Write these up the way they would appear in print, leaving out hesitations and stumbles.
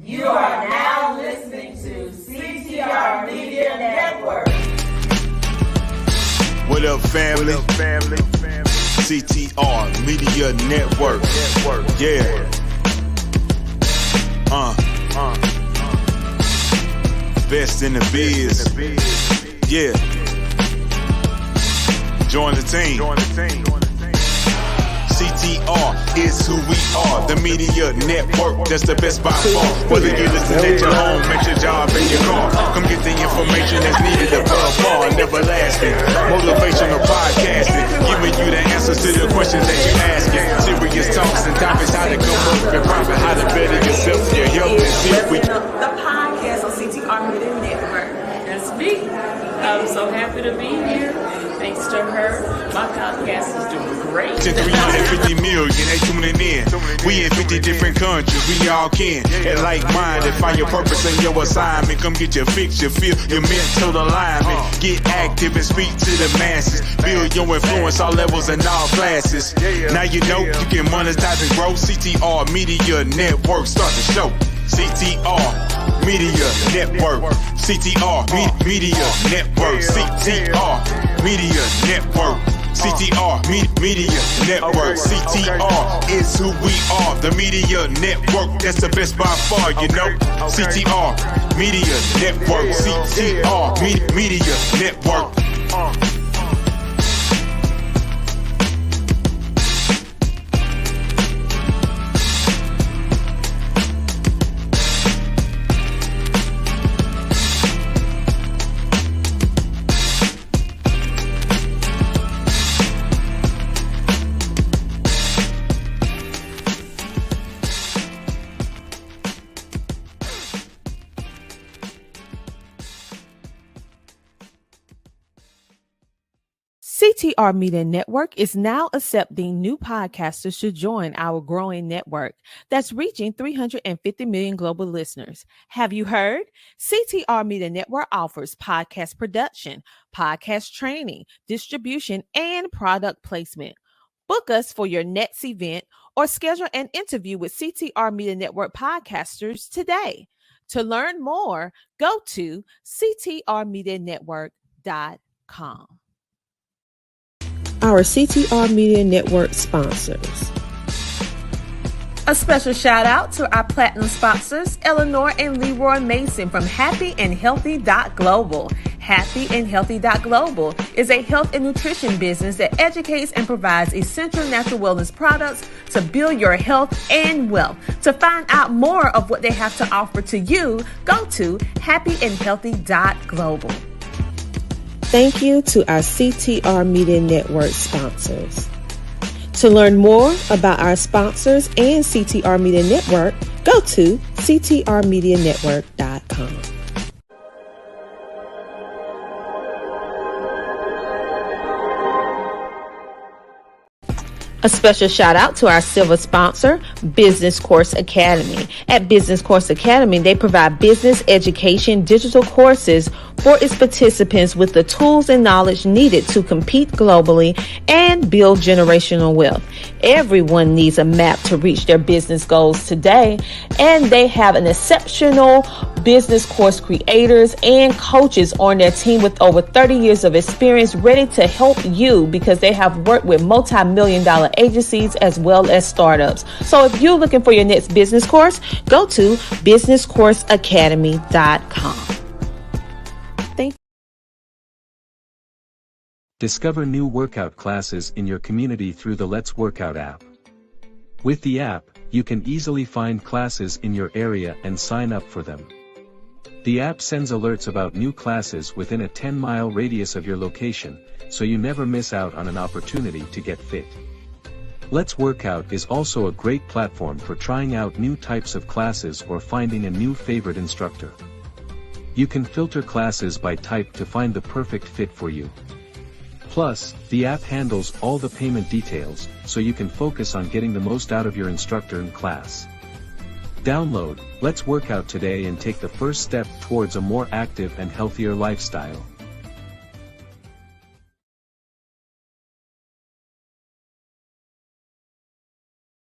You are now listening to CTR Media Network. What up, family? CTR Media Network. Yeah. Best in the biz. Yeah. Join the team. CTR is who we are, the media network, that's the best by far. Whether you listen at your home, at your job, in your car, come get the information that's needed above all, never lasting. Motivational podcasting, giving you the answers to the questions that you're asking. Serious talks and topics, how to come up and profit, how to better yourself, your health, and see if we The podcast on CTR Media Network. That's me. I'm so happy to be here. Thanks to her, my podcast is doing great. to 350 million, they tuning in. We in 50 different countries, we all can. And like-minded, find your purpose and your assignment. Come get your fix, your feel, your mental alignment. Get active and speak to the masses. Build your influence, all levels and all classes. Now you know you can monetize and grow. CTR Media Network, start the show. CTR Media Network. CTR Media Network. CTR Media Network. CTR Media Network. CTR is who we are. The media network, that's the best by far, you know. CTR Media Network. CTR Media Network. CTR Media Network is now accepting new podcasters to join our growing network that's reaching 350 million global listeners. Have you heard? CTR Media Network offers podcast production, podcast training, distribution, and product placement. Book us for your next event or schedule an interview with CTR Media Network podcasters today. To learn more, go to ctrmedianetwork.com. Our CTR Media Network sponsors. A special shout out to our platinum sponsors, Eleanor and Leroy Mason from happyandhealthy.global. Happyandhealthy.global is a health and nutrition business that educates and provides essential natural wellness products to build your health and wealth. To find out more of what they have to offer to you, go to happyandhealthy.global. Thank you to our CTR Media Network sponsors. To learn more about our sponsors and CTR Media Network, go to ctrmedianetwork.com. A special shout out to our silver sponsor, Business Course Academy. At Business Course Academy, they provide business education digital courses for its participants with the tools and knowledge needed to compete globally and build generational wealth. Everyone needs a map to reach their business goals today, and they have an exceptional business course creators and coaches on their team with over 30 years of experience ready to help you because they have worked with multi-million-dollar agencies as well as startups. So if you're looking for your next business course, go to businesscourseacademy.com. Thank you. Discover new workout classes in your community through the Let's Workout app. With the app, you can easily find classes in your area and sign up for them. The app sends alerts about new classes within a 10-mile radius of your location, so you never miss out on an opportunity to get fit. Let's Workout is also a great platform for trying out new types of classes or finding a new favorite instructor. You can filter classes by type to find the perfect fit for you. Plus, the app handles all the payment details, so you can focus on getting the most out of your instructor in class. Download Let's Workout today and take the first step towards a more active and healthier lifestyle.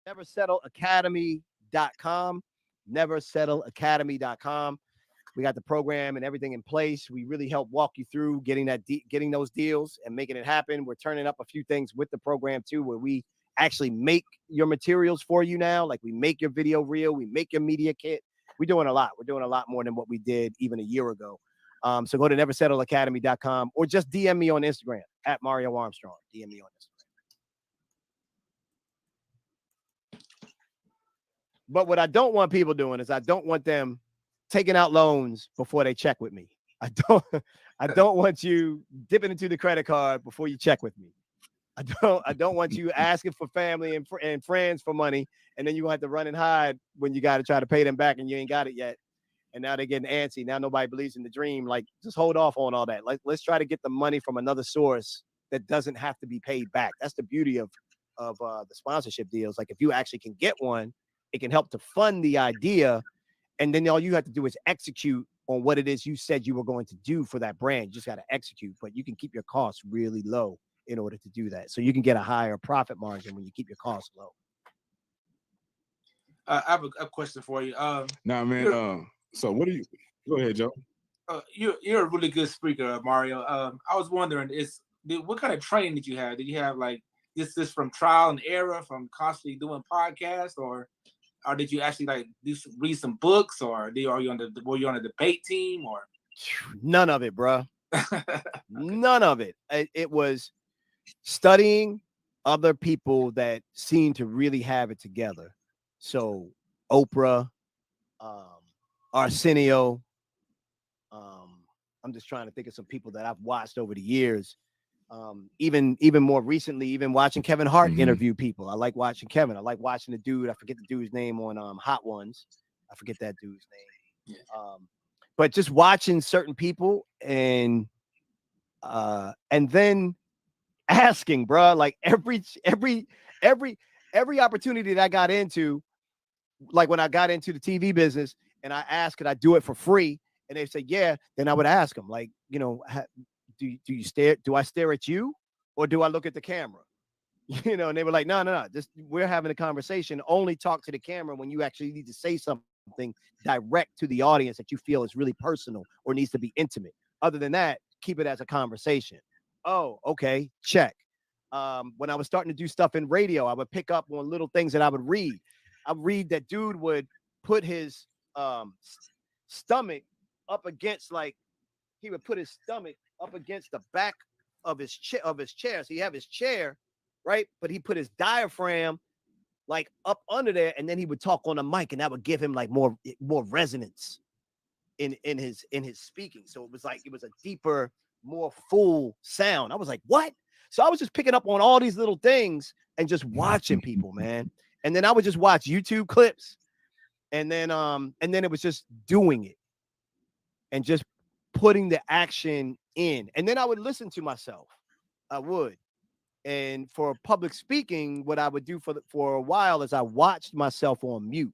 NeverSettleAcademy.com. neversettleacademy.com. We got the program and everything in place. We really help walk you through getting those deals and making it happen. We're turning up a few things with the program too, where we actually make your materials for you now. Like we make your video reel, we make your media kit. We're doing a lot. We're doing a lot more than what we did even a year ago. So go to neversettleacademy.com or just DM me on Instagram at Mario Armstrong. DM me on Instagram. But what I don't want people doing is I don't want them taking out loans before they check with me. I don't want you dipping into the credit card before you check with me. I don't want you asking for family and friends for money, and then you have to run and hide when you got to try to pay them back and you ain't got it yet. And now they're getting antsy. Now nobody believes in the dream. Like, just hold off on all that. Let's try to get the money from another source that doesn't have to be paid back. That's the beauty of the sponsorship deals. Like, if you actually can get one, it can help to fund the idea. And then all you have to do is execute on what it is you said you were going to do for that brand. You just got to execute, but you can keep your costs really low in order to do that. So you can get a higher profit margin when you keep your costs low. I have a question for you. Man. So what do you? Go ahead, Joe. You're a really good speaker, Mario. I was wondering, what kind of training did you have? Did you have like this from trial and error, from constantly doing podcasts, or did you actually like read some books, or were you on a debate team, or? None of it, bro. None of it. It was studying other people that seem to really have it together. So Oprah, Arsenio. I'm just trying to think of some people that I've watched over the years. Even more recently, even watching Kevin Hart interview people. I like watching Kevin. I like watching the dude. I forget the dude's name on Hot Ones. I forget that dude's name. Yeah. But just watching certain people and then asking, bro, like every opportunity that I got into, like when I got into the TV business and I asked, could I do it for free? And they say, yeah. Then I would ask them, like, you know, do you stare? Do I stare at you or do I look at the camera? You know, and they were like, no. Just we're having a conversation. Only talk to the camera when you actually need to say something direct to the audience that you feel is really personal or needs to be intimate. Other than that, keep it as a conversation. Oh, okay, check. When I was starting to do stuff in radio, I would pick up on little things that I would read. I'd read that dude would put his stomach up against, like, he would put his stomach up against the back of his chair. So you have his chair, right? But he put his diaphragm like up under there, and then he would talk on the mic, and that would give him like more resonance in his speaking. So it was a deeper, more full sound. I was like, what? So I was just picking up on all these little things and just watching people, man. And then I would just watch YouTube clips, and then it was just doing it and just putting the action in. And then I would listen to myself. I would. And for public speaking, what I would do for a while is I watched myself on mute.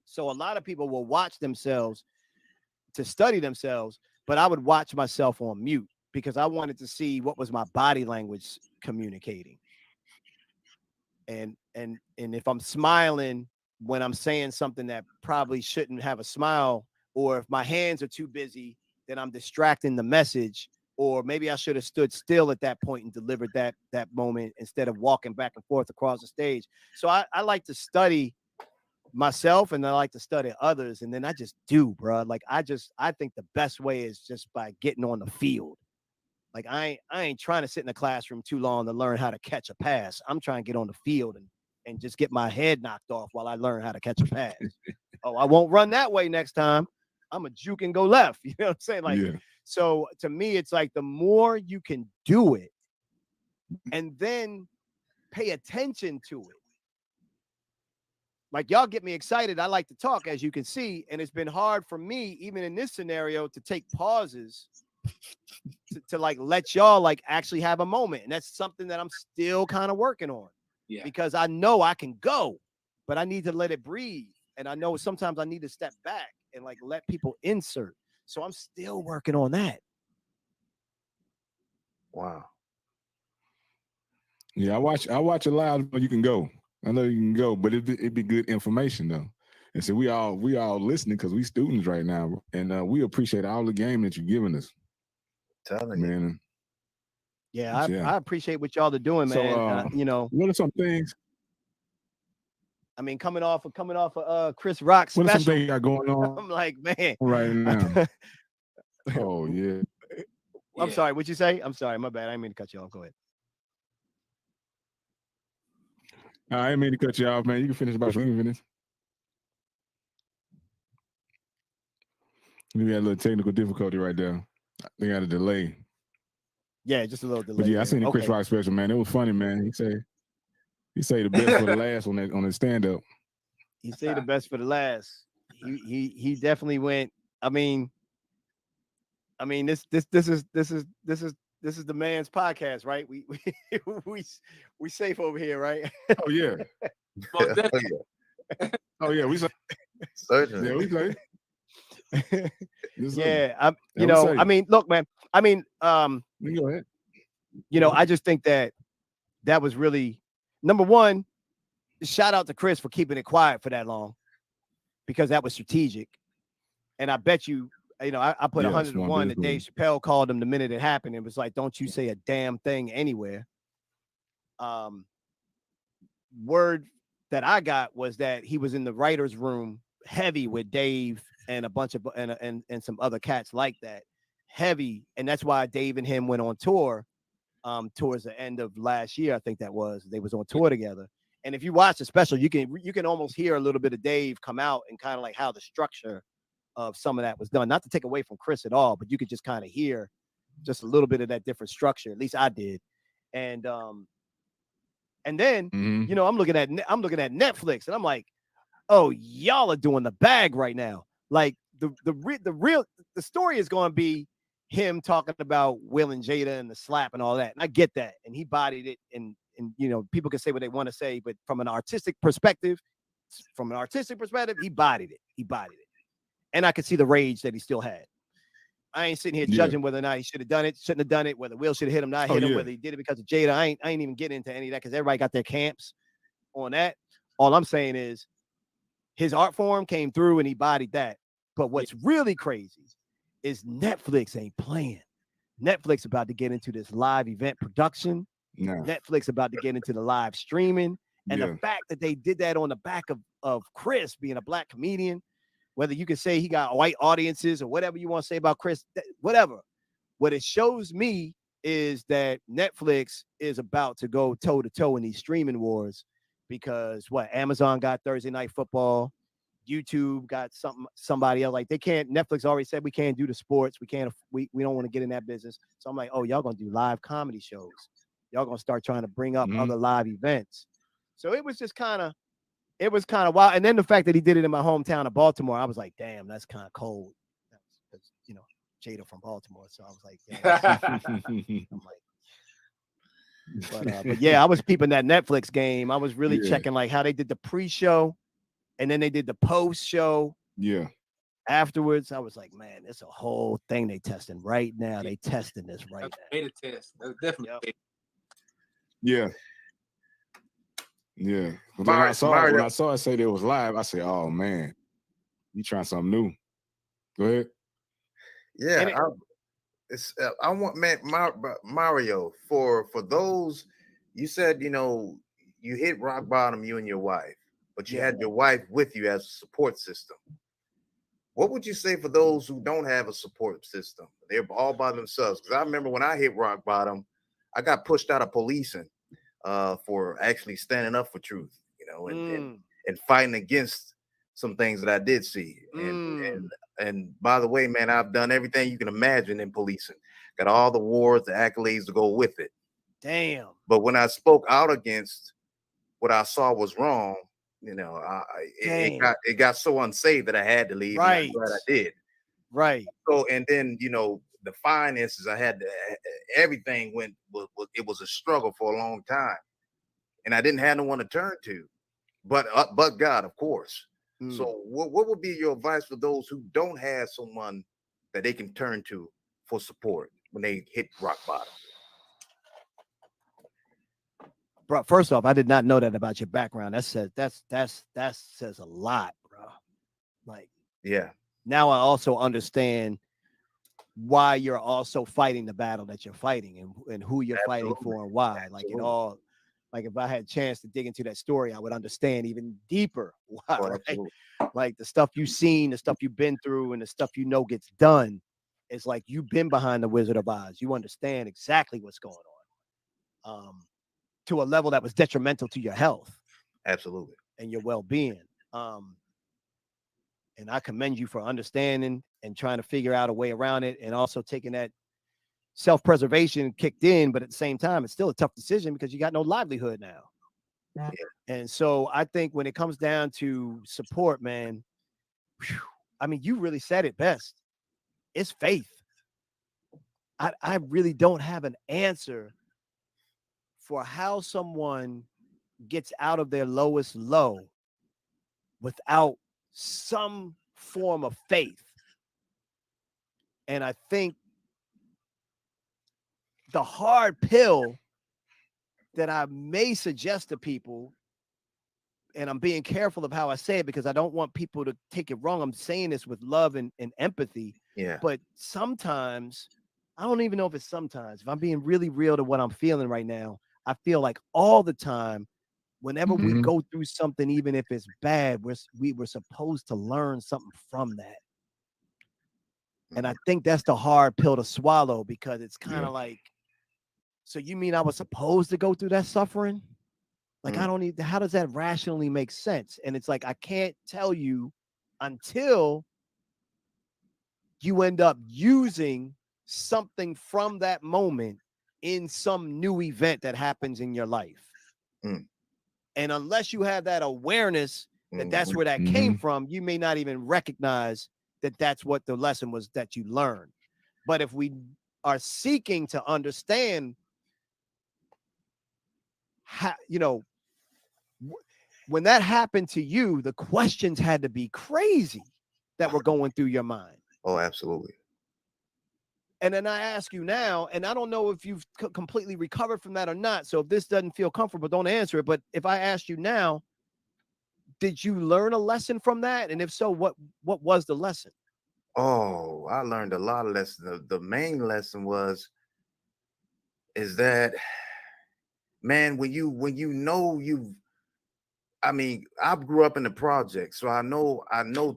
So a lot of people will watch themselves to study themselves, but I would watch myself on mute because I wanted to see what was my body language communicating. And if I'm smiling when I'm saying something that probably shouldn't have a smile, or if my hands are too busy, then I'm distracting the message. Or maybe I should have stood still at that point and delivered that moment instead of walking back and forth across the stage. So I like to study myself, and I like to study others, and then I just do, bro. Like I think the best way is just by getting on the field. Like I ain't trying to sit in the classroom too long to learn how to catch a pass. I'm trying to get on the field and just get my head knocked off while I learn how to catch a pass. Oh, I won't run that way next time. I'm a juke and go left. You know what I'm saying? Like, yeah. So to me, it's like the more you can do it and then pay attention to it. Like, y'all get me excited. I like to talk, as you can see, and it's been hard for me, even in this scenario, to take pauses to like let y'all like actually have a moment. And that's something that I'm still kind of working on. Yeah. Because I know I can go, but I need to let it breathe. And I know sometimes I need to step back and like let people insert. So I'm still working on that. Wow. Yeah, I watch a lot. You can go. I know you can go, but it'd be good information though. And so we all listening because we students right now, and we appreciate all the game that you're giving us. Telling you. Man. Yeah, I appreciate what y'all are doing, man. So, You know, what are some things? I mean, coming off of Chris Rock What are some special, things you got going on I'm like, man, right now? Oh yeah. I'm sorry. What'd you say? I'm sorry. My bad. I didn't mean to cut you off. Go ahead. I didn't mean to cut you off, man. You can finish about 20 minutes. We had a little technical difficulty right there. They got a delay. Yeah, just a little delay. But yeah, I there. seen the Chris Okay. Rock special, man. It was funny, man. He say the best for the last on his stand up. He say the best for the last. He definitely went. I mean, this is the man's podcast, right? We safe over here, right? Oh yeah. Oh yeah, we say. Certainly. Yeah, we say. Yeah, I mean, look, man. I mean, you go ahead. You know, I just think that was really number one. Shout out to Chris for keeping it quiet for that long, because that was strategic. And I bet you, I put 100 to 1 that Dave Chappelle called him the minute it happened. It was like, don't you say a damn thing anywhere. Word that I got was that he was in the writer's room heavy with Dave and a bunch of and some other cats like that, heavy. And that's why Dave and him went on tour towards the end of last year. I think they was on tour together. And if you watch the special, you can almost hear a little bit of Dave come out and kind of like how the structure of some of that was done. Not to take away from Chris at all, but you could just kind of hear just a little bit of that different structure. At least I did. And then I'm looking at Netflix, and I'm like, oh, y'all are doing the bag right now. Like the story is going to be him talking about Will and Jada and the slap and all that. And I get that. And he bodied it. And people can say what they want to say, but from an artistic perspective, he bodied it. And I could see the rage that he still had. I ain't sitting here judging whether or not he should have done it, shouldn't have done it, whether Will should have hit him, not hit him, whether he did it because of Jada. I ain't even getting into any of that because everybody got their camps on that. All I'm saying is his art form came through and he bodied that. But what's really crazy is Netflix ain't playing. Netflix about to get into this live event production. No. Netflix about to get into the live streaming. And the fact that they did that on the back of Chris being a black comedian, whether you can say he got white audiences or whatever you want to say about Chris, whatever. What it shows me is that Netflix is about to go toe-to-toe in these streaming wars because Amazon got Thursday Night Football, YouTube got somebody else. Like Netflix already said we can't do the sports. We don't want to get in that business. So I'm like, oh, y'all gonna do live comedy shows. Y'all gonna start trying to bring up other live events. So it was just kind of wild. And then the fact that he did it in my hometown of Baltimore, I was like, damn, that's kind of cold. Because Jada from Baltimore. So I was like, but yeah, I was peeping that Netflix game. I was really checking like how they did the pre-show and then they did the post-show. Yeah. Afterwards, I was like, man, it's a whole thing they testing right now. They testing this right now. Beta test. That's definitely. Yeah. Yeah. When I saw it say it was live, I said, oh man, you trying something new. Go ahead. Yeah. I want Mario for those, you said, you hit rock bottom, you and your wife, but you had your wife with you as a support system. What would you say for those who don't have a support system? They're all by themselves. Because I remember when I hit rock bottom, I got pushed out of policing for actually standing up for truth, and fighting against some things that I did see. And by the way, man, I've done everything you can imagine in policing. Got all the awards, the accolades to go with it. Damn. But when I spoke out against what I saw was wrong, it got so unsafe that I had to leave. Right. And I'm glad I did. Right. So, and then, the finances, I had to, everything it was a struggle for a long time. And I didn't have no one to turn to, but God, of course. So what would be your advice for those who don't have someone that they can turn to for support when they hit rock bottom? Bro, first off, I did not know that about your background. That says a lot, bro. Like, Yeah. now I also understand why you're also fighting the battle that you're fighting, and who you're fighting Absolutely. for and why. Like, it Absolutely. all, like, if I had a chance to dig into that story, I would understand even deeper why, Oh, right? absolutely. Like, the stuff you've seen, the stuff you've been through, and the stuff you know gets done. It's like you've been behind the Wizard of Oz. You understand exactly what's going on, to a level that was detrimental to your health Absolutely. and your well-being. And I commend you for understanding and trying to figure out a way around it, and also taking that self-preservation kicked in. But at the same time, it's still a tough decision because you got no livelihood now. Yeah. And so I think when it comes down to support, man, whew, I mean, you really said it best. It's faith. I really don't have an answer for how someone gets out of their lowest low without some form of faith. And I think the hard pill that I may suggest to people, and I'm being careful of how I say it because I don't want people to take it wrong. I'm saying this with love and empathy. Yeah. But sometimes, I don't even know if it's sometimes, if I'm being really real to what I'm feeling right now, I feel like all the time, whenever we go through something, even if it's bad, we were supposed to learn something from that. And I think that's the hard pill to swallow, because it's kind of like, so you mean I was supposed to go through that suffering? Like, I don't how does that rationally make sense? And it's like, I can't tell you until you end up using something from that moment in some new event that happens in your life. And unless you have that awareness that that's where that came from, you may not even recognize that that's what the lesson was that you learned. But if we are seeking to understand how, when that happened to you, the questions had to be crazy that were going through your mind. Oh, absolutely. And then I ask you now, and I don't know if you've completely recovered from that or not. So if this doesn't feel comfortable, don't answer it. But if I asked you now, did you learn a lesson from that? And if so, what was the lesson? Oh, I learned a lot of lessons. The main lesson is that, man, when you know I mean, I grew up in the project, so I know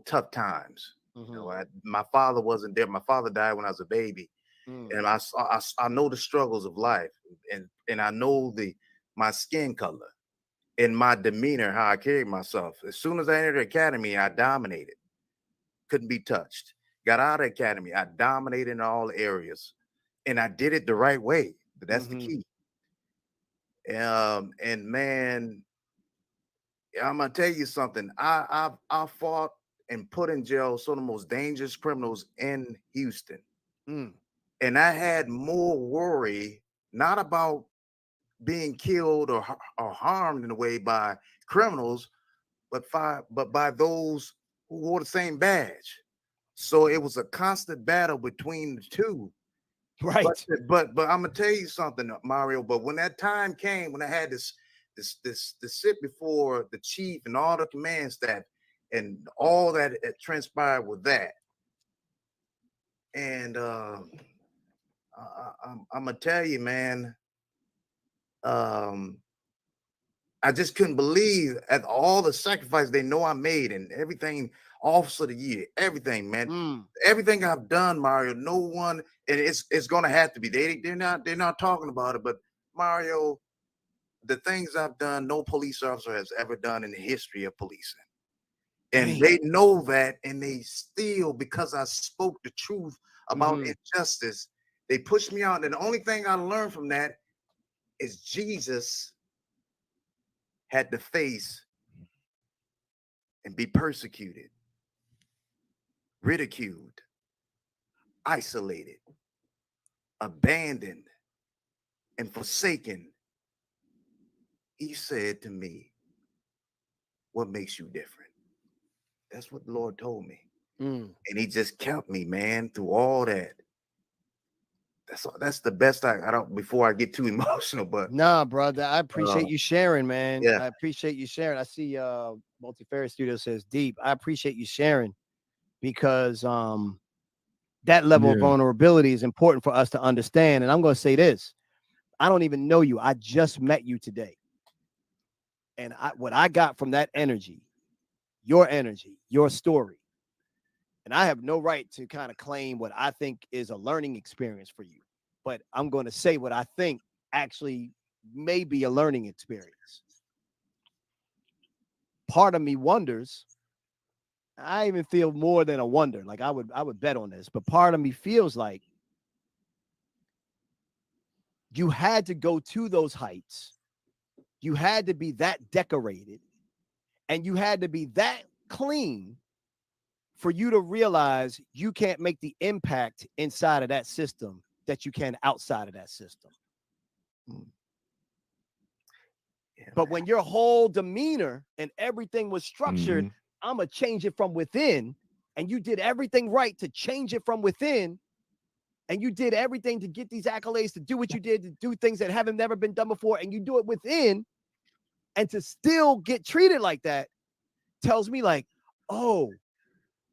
tough times. You know, my father wasn't there. My father died when I was a baby, and I know the struggles of life, and I know my skin color and my demeanor, how I carried myself. As soon as I entered the academy, I dominated, couldn't be touched. Got out of the academy, I dominated in all areas, and I did it the right way. But that's the key. And man, I'm gonna tell you something. I fought and put in jail some of the most dangerous criminals in Houston, and I had more worry not about being killed or harmed in a way by criminals, but by those who wore the same badge. So it was a constant battle between the two. Right. But I'm gonna tell you something, Mario. But when that time came, when I had to sit before the chief and all the command staff, and all that transpired with that, and I'm gonna tell you, man. I just couldn't believe at all the sacrifice they know I made and everything. Officer of the year, everything, man. Everything I've done, Mario. No one, and it's gonna have to be. They're not talking about it, but Mario, the things I've done, no police officer has ever done in the history of policing. And they know that, and they still, because I spoke the truth about injustice, they pushed me out. And the only thing I learned from that is Jesus had to face and be persecuted, ridiculed, isolated, abandoned, and forsaken. He said to me, "What makes you different?" That's what the Lord told me. And he just kept me, man, through all that. that's the best. I don't before I get too emotional, but nah, brother, I appreciate you sharing, man. Yeah, I appreciate you sharing. I see Multifarious Studio says deep. I appreciate you sharing because that level of vulnerability is important for us to understand. And I'm going to say this. I don't even know you. I just met you today. And what I got from that energy, your story, and I have no right to kind of claim what I think is a learning experience for you, but I'm going to say what I think actually may be a learning experience. Part of me wonders, I even feel more than a wonder, like I would bet on this, but part of me feels like you had to go to those heights. You had to be that decorated and you had to be that clean for you to realize you can't make the impact inside of that system that you can outside of that system. Yeah, but when your whole demeanor and everything was structured, I'm going to change it from within, and you did everything right to change it from within, and you did everything to get these accolades, to do what you did, to do things that haven't never been done before, and you do it within, and to still get treated like that tells me like, oh,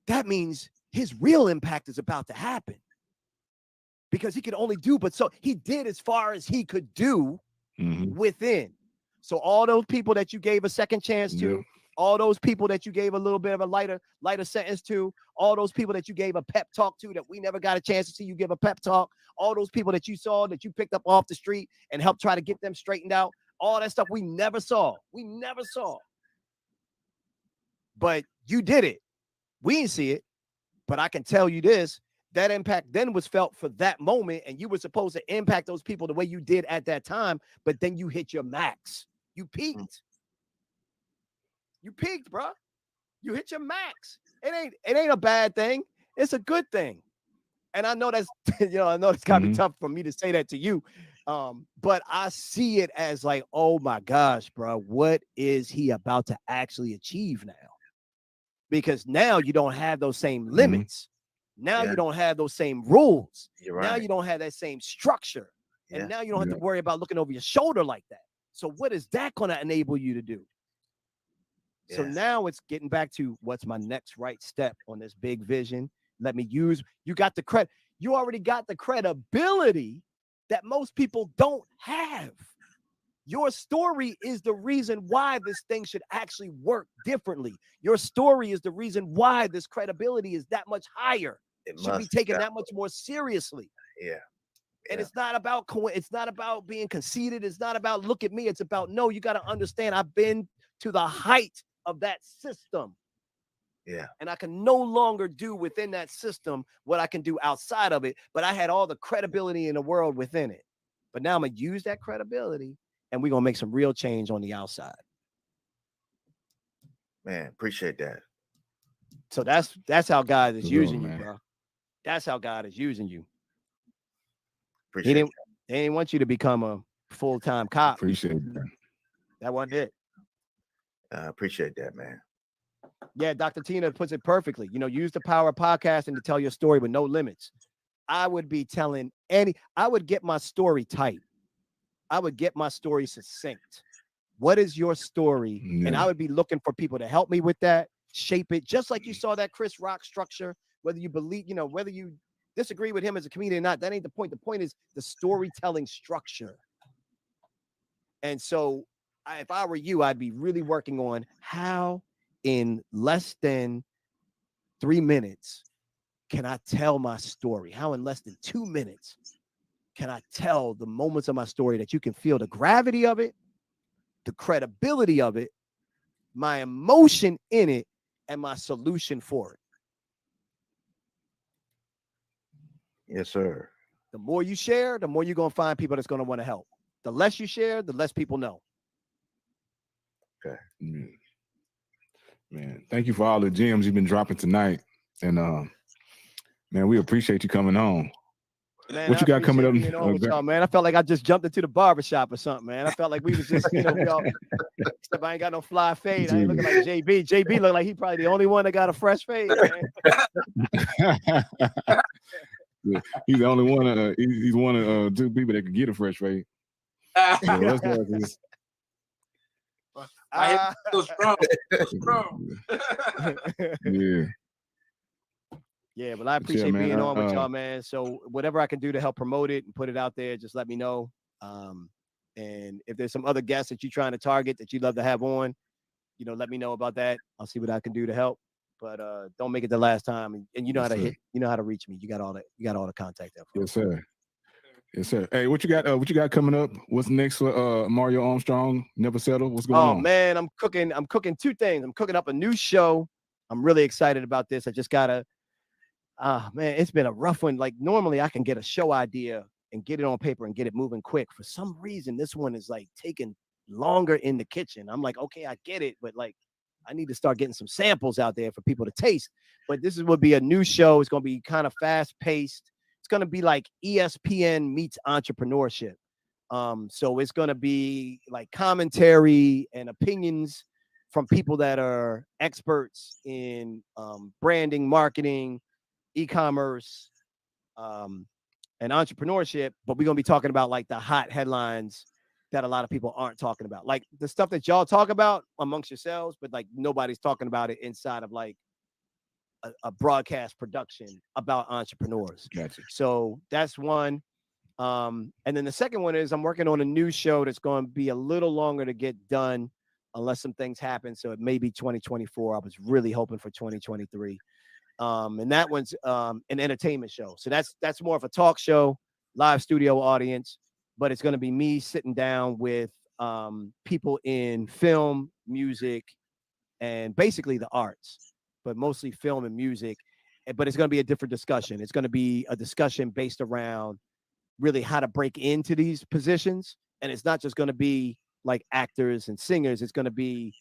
that means his real impact is about to happen, because he could only do, but so he did as far as he could do within. So all those people that you gave a second chance to, all those people that you gave a little bit of a lighter sentence to, all those people that you gave a pep talk to that we never got a chance to see you give a pep talk, all those people that you saw that you picked up off the street and helped try to get them straightened out, all that stuff we never saw. But you did it. We didn't see it, but I can tell you this, that impact then was felt for that moment, and you were supposed to impact those people the way you did at that time, but then you hit your max. You peaked. You peaked, bro. You hit your max. It ain't a bad thing. It's a good thing. And I know that's, I know it's gotta be tough for me to say that to you. But I see it as like, oh my gosh, bro, what is he about to actually achieve now? Because now you don't have those same limits. Now you don't have those same rules. Now you don't have that same structure. And now you don't have to worry about looking over your shoulder like that. So what is that going to enable you to do? So now it's getting back to what's my next right step on this big vision. Let me use, you already got the credibility that most people don't have. Your story is the reason why this thing should actually work differently. Your story is the reason why this credibility is that much higher. It should be taken that much more seriously. And it's not about being conceited. It's not about look at me. It's about, no, you got to understand I've been to the height of that system. And I can no longer do within that system what I can do outside of it. But I had all the credibility in the world within it. But now I'm going to use that credibility and we're going to make some real change on the outside. Man, appreciate that. So that's how God is using you, bro. That's how God is using you. They didn't want you to become a full-time cop. Appreciate that. That wasn't it. I appreciate that, man. Yeah, Dr. Tina puts it perfectly. Use the power of podcasting to tell your story with no limits. I would be telling I would get my story tight. I would get my story succinct. What is your story? And I would be looking for people to help me with that, shape it, just like you saw that Chris Rock structure, whether you believe, whether you disagree with him as a comedian or not, that ain't the point. The point is the storytelling structure. And so if I were you, I'd be really working on how in less than 3 minutes can I tell my story? How in less than 2 minutes can I tell the moments of my story that you can feel the gravity of it, the credibility of it, my emotion in it, and my solution for it? Yes, sir. The more you share, the more you're going to find people that's going to want to help. The less you share, the less people know. Okay. Man, thank you for all the gems you've been dropping tonight. And man, we appreciate you coming on. Man, what you got coming up? Man, I felt like I just jumped into the barbershop or something, man. I felt like we was just, except I ain't got no fly fade. I ain't looking like JB. JB look like he probably the only one that got a fresh fade, man. Yeah. He's the only one. He's one of two people that could get a fresh fade. I hit so strong. Yeah. Yeah, well, I appreciate being on with y'all, man. So whatever I can do to help promote it and put it out there, just let me know. And if there's some other guests that you're trying to target that you'd love to have on, let me know about that. I'll see what I can do to help. But don't make it the last time. And you know how to how to reach me. You got all the contact info. Yes, sir. Yes, sir. Hey, what you got coming up? What's next for Mario Armstrong? Never Settle? What's going on? Oh man, I'm cooking two things. I'm cooking up a new show. I'm really excited about this. I just gotta man, it's been a rough one. Like normally I can get a show idea and get it on paper and get it moving quick. For some reason, this one is like taking longer in the kitchen. I'm like, okay, I get it, but like I need to start getting some samples out there for people to taste. But this will be a new show. It's going to be kind of fast paced. It's going to be like ESPN meets entrepreneurship. So it's going to be like commentary and opinions from people that are experts in branding, marketing, e-commerce, and entrepreneurship. But we're going to be talking about like the hot headlines that a lot of people aren't talking about, like the stuff that y'all talk about amongst yourselves, but like nobody's talking about it inside of like a broadcast production about entrepreneurs. Gotcha. So that's one. And then the second one is I'm working on a new show that's going to be a little longer to get done unless some things happen. So it may be 2024. I was really hoping for 2023. And that one's an entertainment show. So that's more of a talk show, live studio audience, but it's going to be me sitting down with people in film, music, and basically the arts, but mostly film and music. But it's going to be a different discussion. It's going to be a discussion based around really how to break into these positions. And it's not just going to be like actors and singers. It's going to be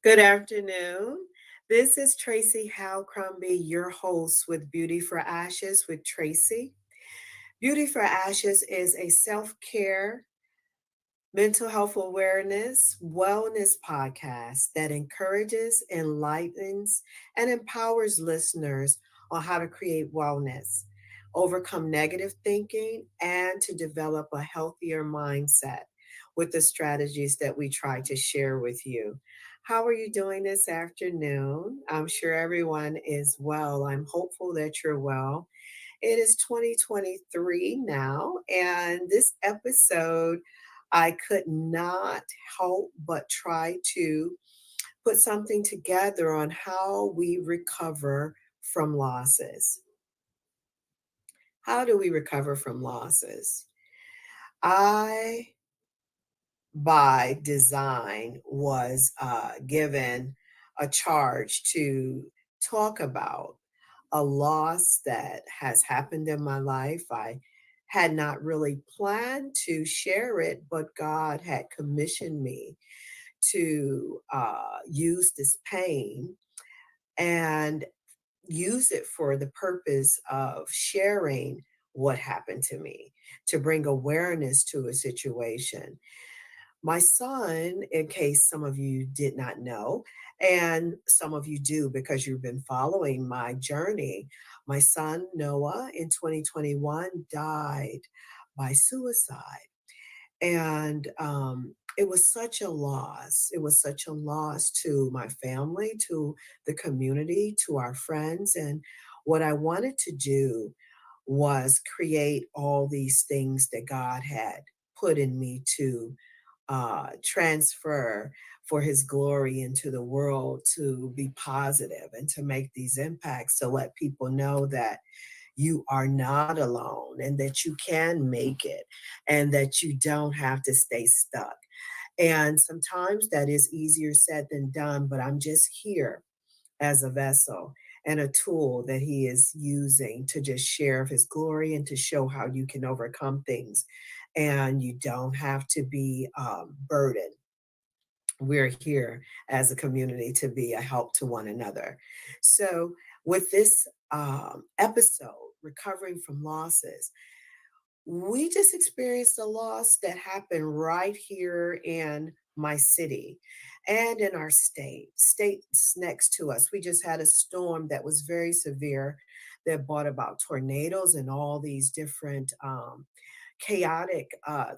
Good afternoon. This is Tracy Howe Crombie, your host with Beauty for Ashes with Tracy. Beauty for Ashes is a self-care, mental health awareness, wellness podcast that encourages, enlightens, and empowers listeners on how to create wellness, overcome negative thinking, and to develop a healthier mindset with the strategies that we try to share with you. How are you doing this afternoon? I'm sure everyone is well. I'm hopeful that you're well. It is 2023 now, and this episode, I could not help but try to put something together on how we recover from losses. How do we recover from losses? I, by design, was given a charge to talk about a loss that has happened in my life. I had not really planned to share it, but God had commissioned me to use this pain and use it for the purpose of sharing what happened to me, to bring awareness to a situation. My son, in case some of you did not know, and some of you do because you've been following my journey, my son Noah in 2021 died by suicide. And it was such a loss. It was such a loss to my family, to the community, to our friends. And what I wanted to do was create all these things that God had put in me to transfer for his glory into the world, to be positive and to make these impacts, to let people know that you are not alone and that you can make it and that you don't have to stay stuck. And sometimes that is easier said than done, but I'm just here as a vessel and a tool that he is using to just share of his glory and to show how you can overcome things. And you don't have to be burdened. We're here as a community to be a help to one another. So with this episode, Recovering from Losses, we just experienced a loss that happened right here in my city, and in our states next to us. We just had a storm that was very severe that brought about tornadoes and all these different chaotic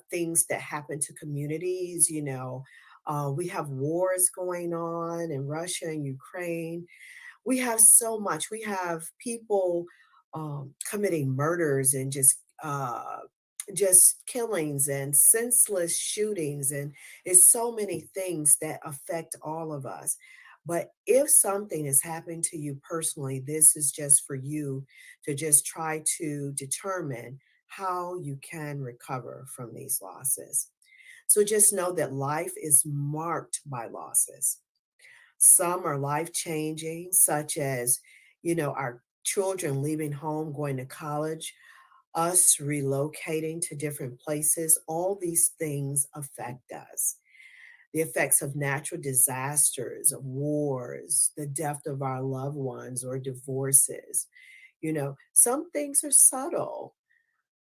things that happen to communities. We have wars going on in Russia and Ukraine. We have so much. We have people committing murders and just killings and senseless shootings, and it's so many things that affect all of us. But if something is happening to you personally, this is just for you to just try to determine how you can recover from these losses. So just know that life is marked by losses. Some are life changing, such as, our children leaving home, going to college, us relocating to different places. All these things affect us. The effects of natural disasters, of wars, the death of our loved ones, or divorces. Some things are subtle,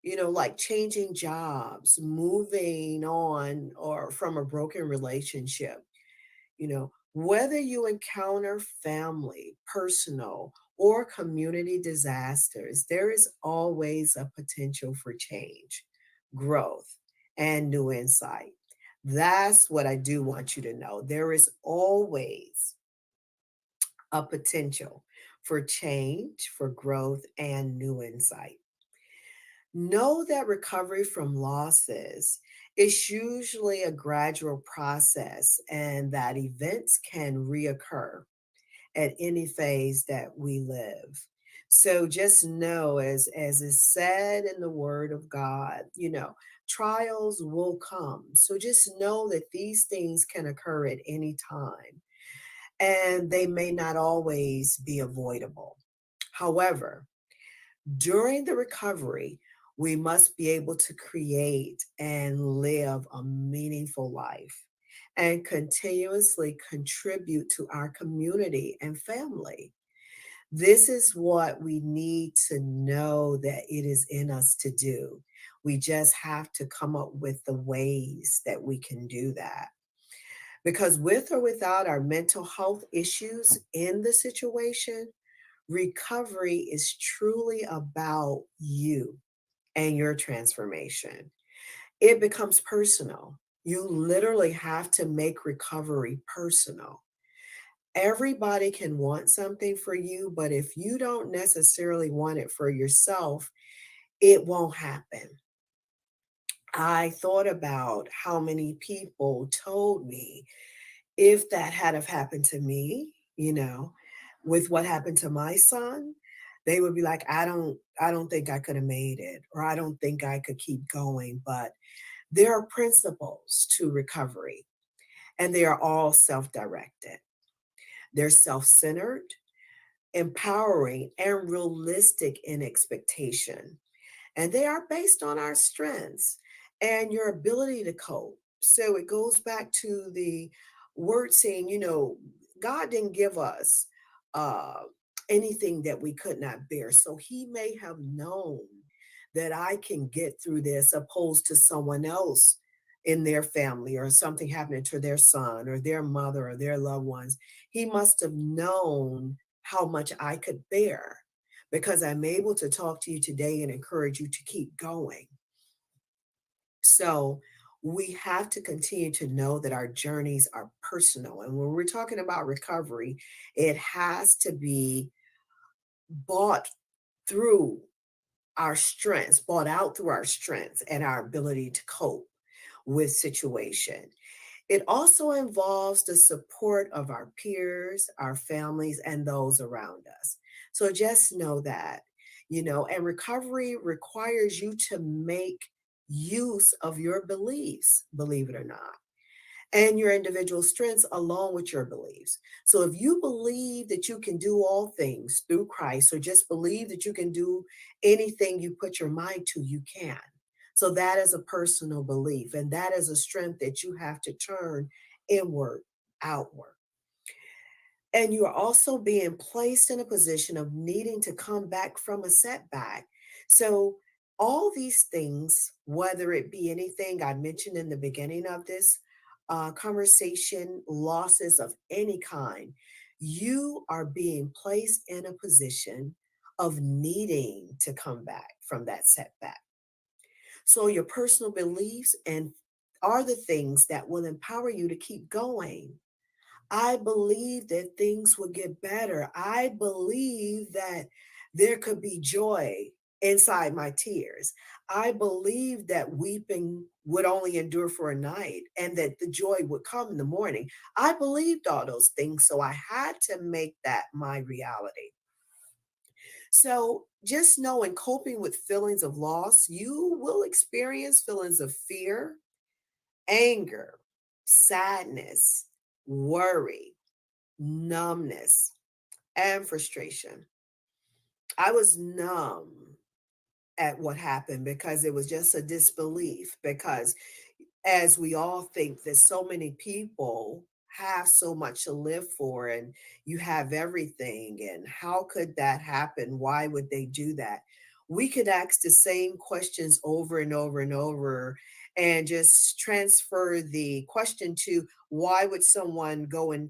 like changing jobs, moving on, or from a broken relationship. Whether you encounter family, personal, or community disasters, there is always a potential for change, growth, and new insight. That's what I do want you to know. There is always a potential for change, for growth, and new insight. Know that recovery from losses is usually a gradual process and that events can reoccur at any phase that we live. So just know, as is said in the word of God, trials will come. So just know that these things can occur at any time and they may not always be avoidable. However, during the recovery, we must be able to create and live a meaningful life and continuously contribute to our community and family. This is what we need to know that it is in us to do. We just have to come up with the ways that we can do that. Because with or without our mental health issues in the situation, recovery is truly about you and your transformation. It becomes personal. You literally have to make recovery personal. Everybody can want something for you, but if you don't necessarily want it for yourself, it won't happen. I thought about how many people told me if that had have happened to me, with what happened to my son, they would be like, I don't think I could have made it, or I don't think I could keep going. But there are principles to recovery, and they are all self-directed. They're self-centered, empowering, and realistic in expectation. And they are based on our strengths and your ability to cope. So it goes back to the word saying, God didn't give us uh, anything that we could not bear. So he may have known that I can get through this opposed to someone else in their family or something happening to their son or their mother or their loved ones. He must have known how much I could bear because I'm able to talk to you today and encourage you to keep going. So we have to continue to know that our journeys are personal. And when we're talking about recovery, it has to be bought through our strengths, bought out through our strengths and our ability to cope with situation. It also involves the support of our peers, our families, and those around us. So just know that, and recovery requires you to make use of your beliefs, believe it or not, and your individual strengths along with your beliefs. So if you believe that you can do all things through Christ, or just believe that you can do anything you put your mind to, you can. So that is a personal belief, and that is a strength that you have to turn inward, outward. And you are also being placed in a position of needing to come back from a setback. So all these things, whether it be anything I mentioned in the beginning of this conversation, losses of any kind, you are being placed in a position of needing to come back from that setback. So your personal beliefs and are the things that will empower you to keep going. I believe that things would get better. I believe that there could be joy inside my tears. I believe that weeping would only endure for a night and that the joy would come in the morning. I believed all those things, so I had to make that my reality. So just know in coping with feelings of loss, you will experience feelings of fear, anger, sadness, worry, numbness, and frustration. I was numb at what happened because it was just a disbelief. Because as we all think that so many people have so much to live for and you have everything, and how could that happen? Why would they do that? We could ask the same questions over and over and over and just transfer the question to why would someone go and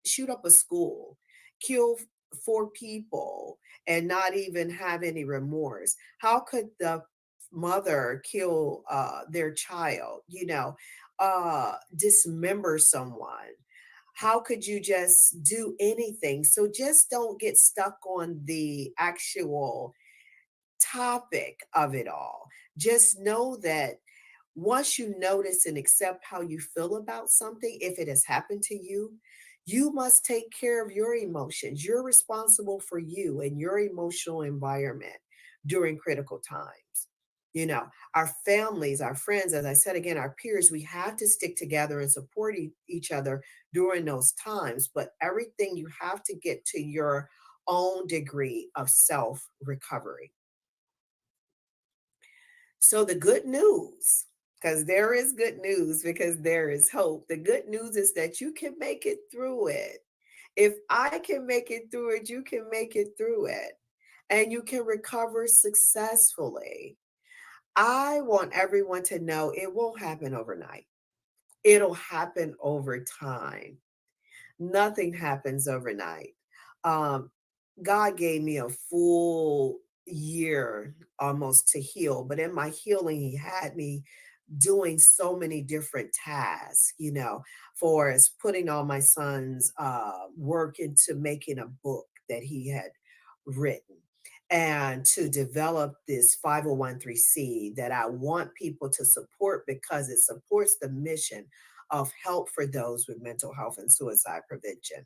shoot up a school, kill four people, and not even have any remorse? How could the mother kill their child, dismember someone? How could you just do anything? So just don't get stuck on the actual topic of it all. Just know that once you notice and accept how you feel about something, if it has happened to you, you must take care of your emotions. You're responsible for you and your emotional environment during critical times. Our families, our friends, as I said again, our peers, we have to stick together and support each other during those times. But everything you have to get to your own degree of self recovery. So the good news, because there is good news, because there is hope. The good news is that you can make it through it. If I can make it through it, you can make it through it. And you can recover successfully. I want everyone to know it won't happen overnight. It'll happen over time. Nothing happens overnight. Um, God gave me a full year almost to heal, but in my healing, He had me doing so many different tasks, for as putting all my son's work into making a book that he had written, and to develop this 501(c) that I want people to support because it supports the mission of help for those with mental health and suicide prevention.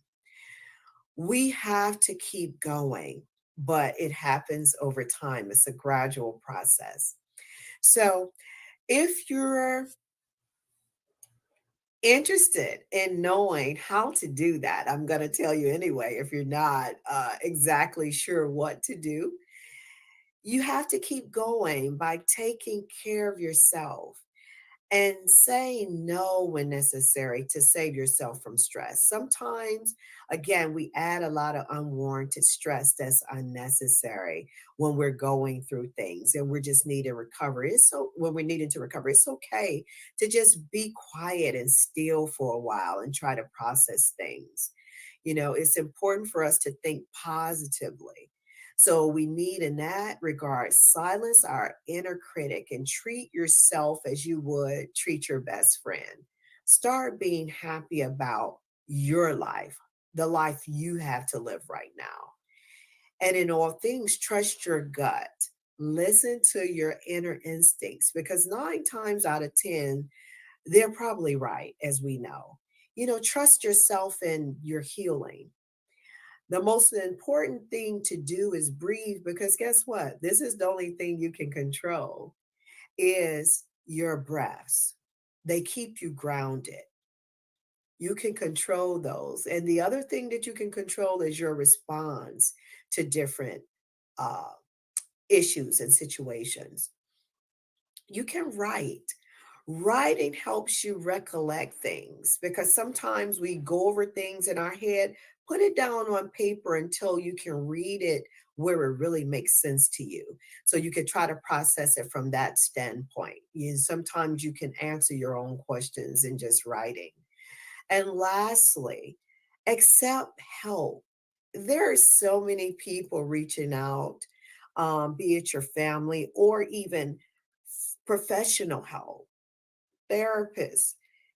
We have to keep going, but it happens over time. It's a gradual process. So if you're interested in knowing how to do that, I'm going to tell you anyway, if you're not exactly sure what to do, you have to keep going by taking care of yourself and saying no when necessary to save yourself from stress. Sometimes, again, we add a lot of unwarranted stress that's unnecessary when we're going through things and we're just needing recovery. When we're needing to recover, it's okay to just be quiet and still for a while and try to process things. It's important for us to think positively. So we need, in that regard, silence our inner critic and treat yourself as you would treat your best friend. Start being happy about your life, the life you have to live right now. And in all things, trust your gut. Listen to your inner instincts, because 9 times out of 10, they're probably right, as we know. Trust yourself in your healing. The most important thing to do is breathe, because guess what? This is the only thing you can control is your breaths. They keep you grounded. You can control those. And the other thing that you can control is your response to different uh, issues and situations. You can write. Writing helps you recollect things, because sometimes we go over things in our head, Put it down on paper until you can read it where it really makes sense to you. So you can try to process it from that standpoint. Sometimes you can answer your own questions in just writing. And lastly, accept help. There are so many people reaching out, be it your family or even professional help, therapists,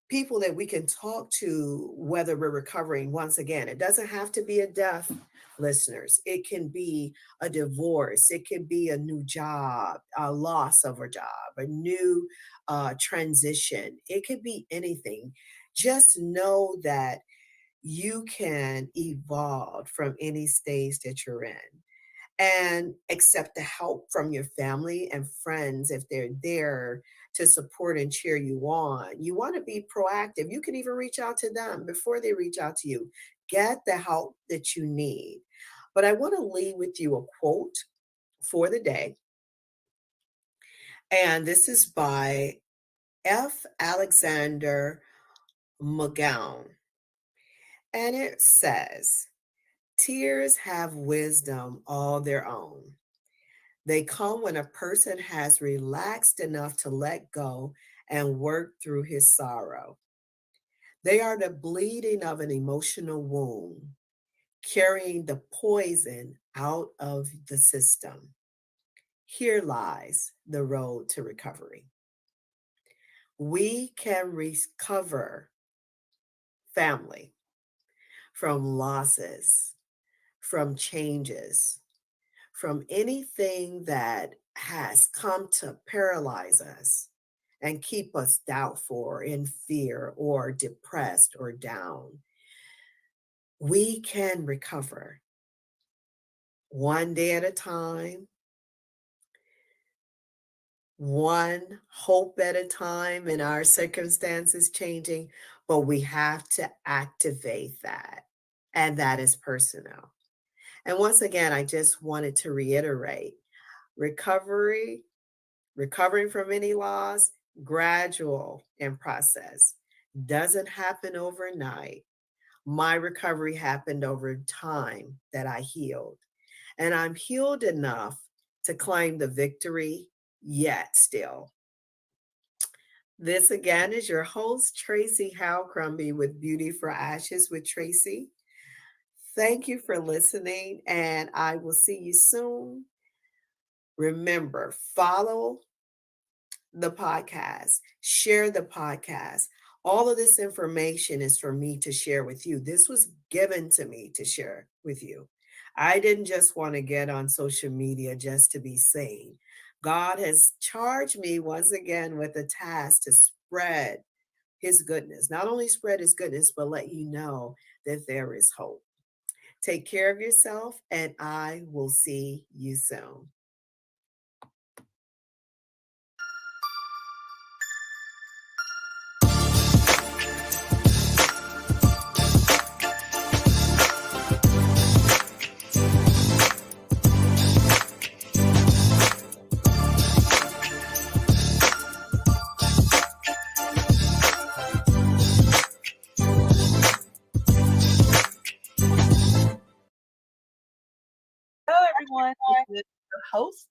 people that we can talk to, whether we're recovering. Once again, it doesn't have to be a death, listeners. It can be a divorce, it can be a new job, a loss of a job, a new transition. It could be anything. Just know that you can evolve from any stage that you're in, and accept the help from your family and friends if they're there to support and cheer you on. You want to be proactive. You can even reach out to them before they reach out to you. Get the help that you need. But I want to leave with you a quote for the day. And this is by F. Alexander McGowan. And it says, "Tears have wisdom all their own. They come when a person has relaxed enough to let go and work through his sorrow. They are the bleeding of an emotional wound, carrying the poison out of the system. Here lies the road to recovery." We can recover, family, from losses, from changes, from anything that has come to paralyze us and keep us doubtful or in fear or depressed or down. We can recover one day at a time, one hope at a time in our circumstances changing, but we have to activate that. And that is personal. And once again, I just wanted to reiterate, recovering from any loss, gradual in process, doesn't happen overnight. My recovery happened over time that I healed. And I'm healed enough to claim the victory yet still. This again is your host, Tracy Howcrombie with Beauty for Ashes with Tracy. Thank you for listening, and I will see you soon. Remember, follow the podcast, share the podcast. All of this information is for me to share with you. This was given to me to share with you. I didn't just want to get on social media just to be seen. God has charged me once again with a task to spread his goodness. Not only spread his goodness, but let you know that there is hope. Take care of yourself, and I will see you soon. Everyone. This is your host,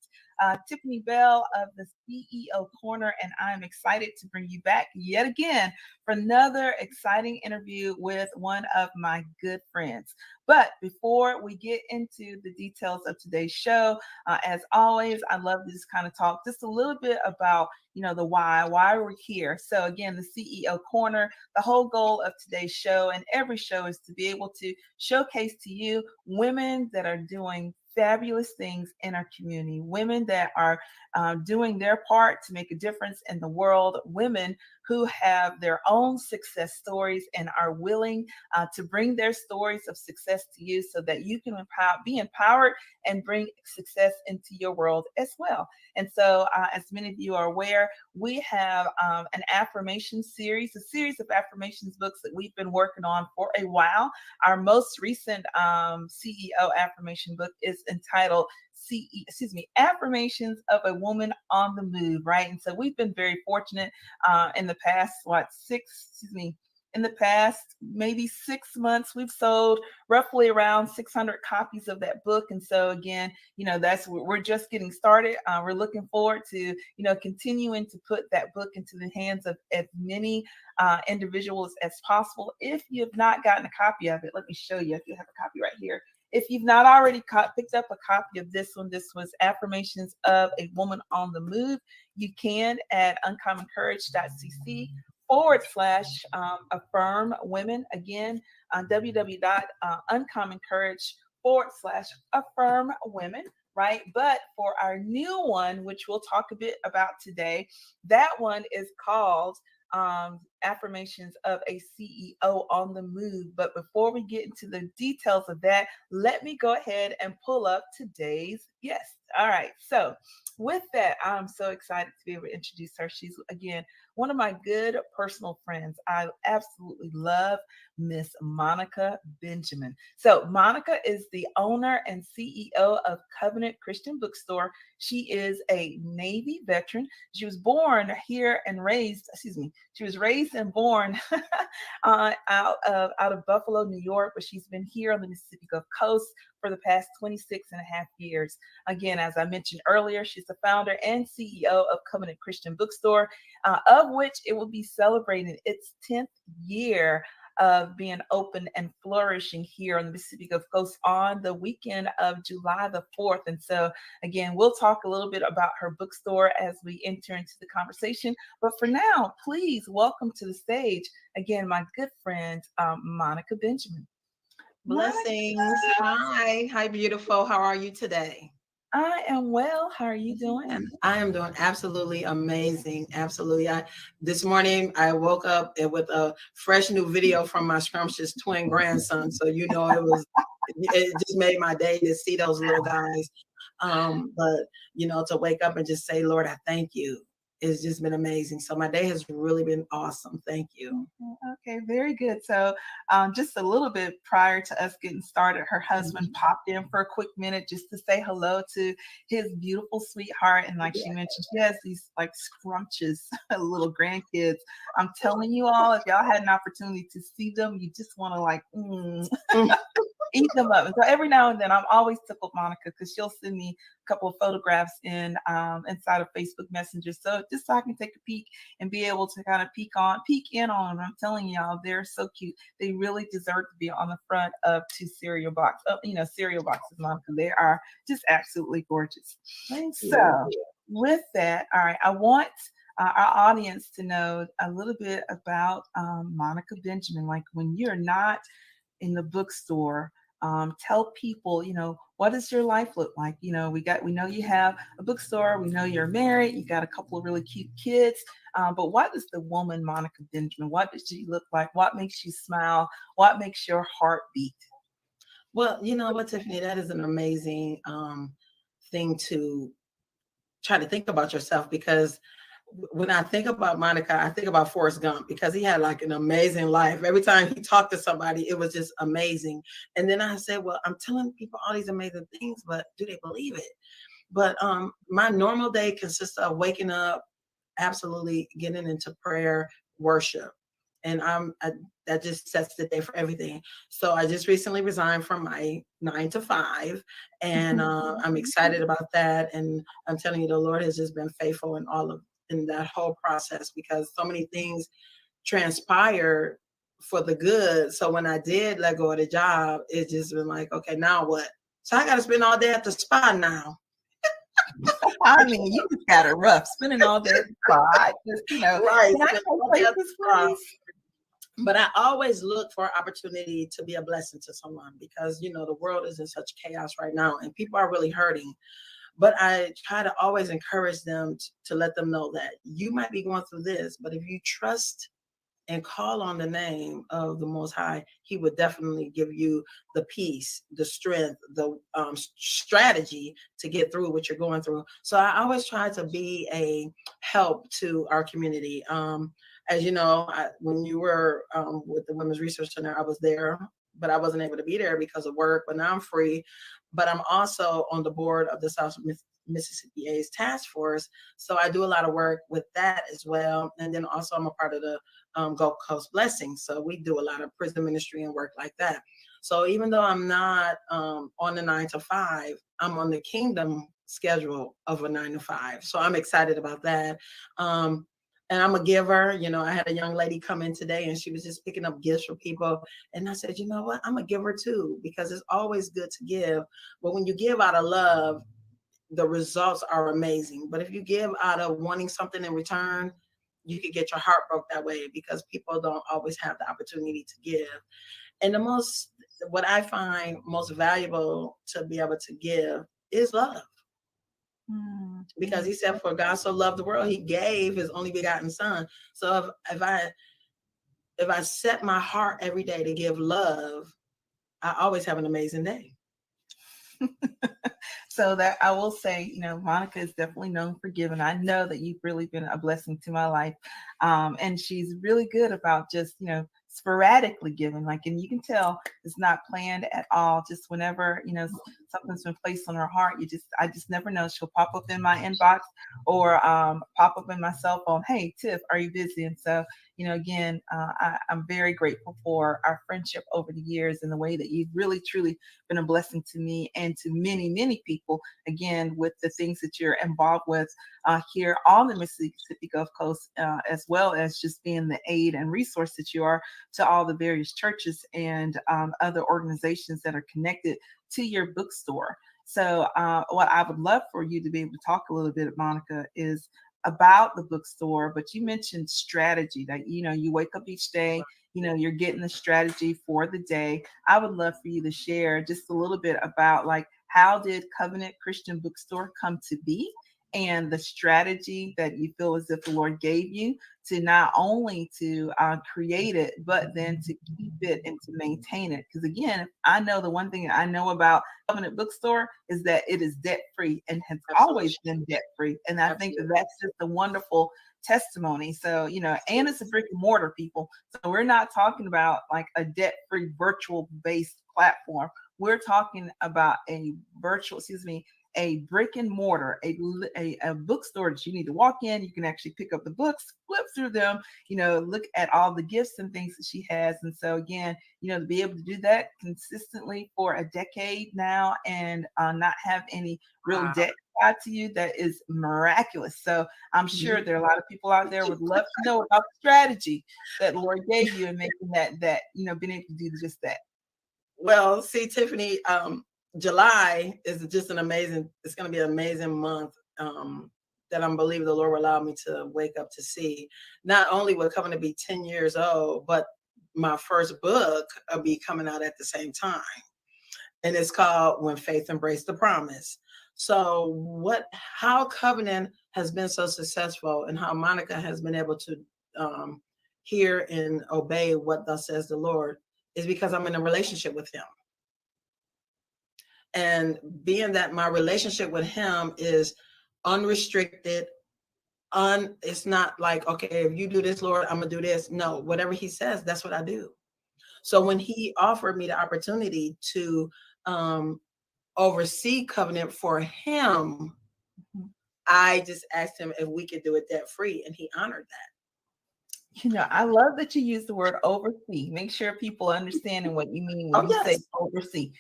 Tiffany Bell of the CEO Corner, and I'm excited to bring you back yet again for another exciting interview with one of my good friends. But before we get into the details of today's show, as always, I love to just kind of talk just a little bit about, the why we're here. So again, the CEO Corner, the whole goal of today's show and every show is to be able to showcase to you women that are doing fabulous things in our community, women that are doing their part to make a difference in the world, women who have their own success stories and are willing to bring their stories of success to you so that you can be empowered and bring success into your world as well. And so, as many of you are aware, we have an affirmation series, a series of affirmations books that we've been working on for a while. Our most recent CEO affirmation book is entitled Affirmations of a Woman on the Move, right? And so we've been very fortunate in the past, in the past maybe 6 months, we've sold roughly around 600 copies of that book. And so again, we're just getting started. We're looking forward to, continuing to put that book into the hands of as many individuals as possible. If you have not gotten a copy of it, let me show you. If you have a copy right here. If you've not already picked up a copy of this one, this was Affirmations of a Woman on the Move. You can at uncommoncourage.cc/affirm women. Again, www.uncommoncourage/affirm women. Right. But for our new one, which we'll talk a bit about today, that one is called Affirmations of a CEO on the Move. But before we get into the details of that, let me go ahead and pull up today's guest. All right. So with that, I'm so excited to be able to introduce her. She's, again, one of my good personal friends. I absolutely love Miss Monica Benjamin. So Monica is the owner and CEO of Covenant Christian Bookstore. She is a Navy veteran. She was born here and raised, she was raised and born out of Buffalo, New York, but she's been here on the Mississippi Gulf Coast for the past 26 and a half years. Again, as I mentioned earlier, she's the founder and CEO of Covenant Christian Bookstore, of which it will be celebrating its 10th year of being open and flourishing here on the Mississippi Gulf Coast on the weekend of July the 4th. And so, again, we'll talk a little bit about her bookstore as we enter into the conversation. But for now, please welcome to the stage, again, my good friend, Monica Benjamin. Blessings. Hi, beautiful. How are you today? I am well. How are you doing? I am doing absolutely amazing. Absolutely. This morning I woke up with a fresh new video from my scrumptious twin grandson. So it just made my day to see those little guys. But to wake up and just say, Lord, I thank you. It's just been amazing. So my day has really been awesome. Thank you. Okay, very good. So just a little bit prior to us getting started, her husband popped in for a quick minute just to say hello to his beautiful sweetheart. And like she mentioned, she has these like scrumptious little grandkids. I'm telling you all, if y'all had an opportunity to see them, you just want to eat them up. And so every now and then I'm always tickled Monica because she'll send me a couple of photographs inside of Facebook Messenger. So just so I can take a peek and be able to kind of peek in on them. I'm telling y'all, they're so cute. They really deserve to be on the front of two cereal boxes, Monica. They are just absolutely gorgeous. So with that, all right, I want our audience to know a little bit about Monica Benjamin. Like when you're not in the bookstore, tell people, what does your life look like? We know you have a bookstore. We know you're married. You got a couple of really cute kids. But what is the woman Monica Benjamin? What does she look like? What makes you smile? What makes your heart beat? Well, you know what, Tiffany, that is an amazing thing to try to think about yourself, because when I think about Monica, I think about Forrest Gump, because he had like an amazing life. Every time he talked to somebody, it was just amazing. And then I said, well, I'm telling people all these amazing things, but do they believe it? But my normal day consists of waking up, absolutely getting into prayer, worship. And that just sets the day for everything. So I just recently resigned from my 9 to 5, and I'm excited about that. And I'm telling you, the Lord has just been faithful in that whole process, because so many things transpired for the good. So when I did let go of the job, it just been like, okay, now what? So I got to spend all day at the spa now. I mean, you just got it rough spending all day at the spa. Right. But I always look for opportunity to be a blessing to someone, because, the world is in such chaos right now and people are really hurting. But I try to always encourage them to let them know that you might be going through this, but if you trust and call on the name of the Most High, He would definitely give you the peace, the strength, the strategy to get through what you're going through. So I always try to be a help to our community. As you know, when you were with the Women's Research Center, I was there, but I wasn't able to be there because of work. But now I'm free. But I'm also on the board of the South Mississippi A's task force. So I do a lot of work with that as well. And then also I'm a part of the Gulf Coast Blessing. So we do a lot of prison ministry and work like that. So even though I'm not on the 9 to 5, I'm on the kingdom schedule of a 9 to 5. So I'm excited about that. And I'm a giver. You know, I had a young lady come in today and she was just picking up gifts for people. And I said, you know what? I'm a giver too, because it's always good to give. But when you give out of love, the results are amazing. But if you give out of wanting something in return, you could get your heart broke that way, because people don't always have the opportunity to give. And what I find most valuable to be able to give is love. Because he said, for God so loved the world, he gave his only begotten son. So if I set my heart every day to give love, I always have an amazing day. So that I will say, you know, Monica is definitely known for giving. I know that you've really been a blessing to my life. And she's really good about just, you know, sporadically giving, like, and you can tell it's not planned at all. Just whenever, you know, something's been placed on her heart, I just never know. She'll pop up in my inbox or pop up in my cell phone. Hey, Tiff, are you busy? And so, you know, again, I'm very grateful for our friendship over the years and the way that you've really, truly been a blessing to me and to many, many people, again, with the things that you're involved with here on the Mississippi Gulf Coast, as well as just being the aid and resource that you are to all the various churches and other organizations that are connected to your bookstore. So what I would love for you to be able to talk a little bit, Monica, is about the bookstore. But you mentioned strategy, that, you know, you wake up each day, you know, you're getting the strategy for the day. I would love for you to share just a little bit about, like, how did Covenant Christian Bookstore come to be, and the strategy that you feel as if the Lord gave you to not only to create it, but then to keep it and to maintain it. Because again, I know the one thing I know about Covenant Bookstore is that it is debt free and has always been debt free. And I think that that's just a wonderful testimony. So, you know, and it's a brick and mortar, people. So we're not talking about like a debt free virtual based platform. We're talking about a brick and mortar, a bookstore that you need to walk in. You can actually pick up the books, flip through them, you know, look at all the gifts and things that she has. And so again, you know, to be able to do that consistently for a decade now and not have any real debt tied to you, that is miraculous. So I'm sure there are a lot of people out there would love to know about the strategy that the Lord gave you in making that, you know, being able to do just that. Well, see, Tiffany, July is just it's going to be an amazing month that I'm believing the Lord will allow me to wake up to see. Not only will coming to be 10 years old, but my first book will be coming out at the same time. And it's called When Faith Embraced the Promise. So how Covenant has been so successful and how Monica has been able to hear and obey what thus says the Lord is because I'm in a relationship with him. And being that my relationship with him is unrestricted, it's not like, okay, if you do this, Lord, I'm gonna do this. No, whatever he says, that's what I do. So when he offered me the opportunity to oversee Covenant for him, I just asked him if we could do it debt free, and he honored that. You know, I love that you use the word oversee. Make sure people understand what you mean when you say oversee.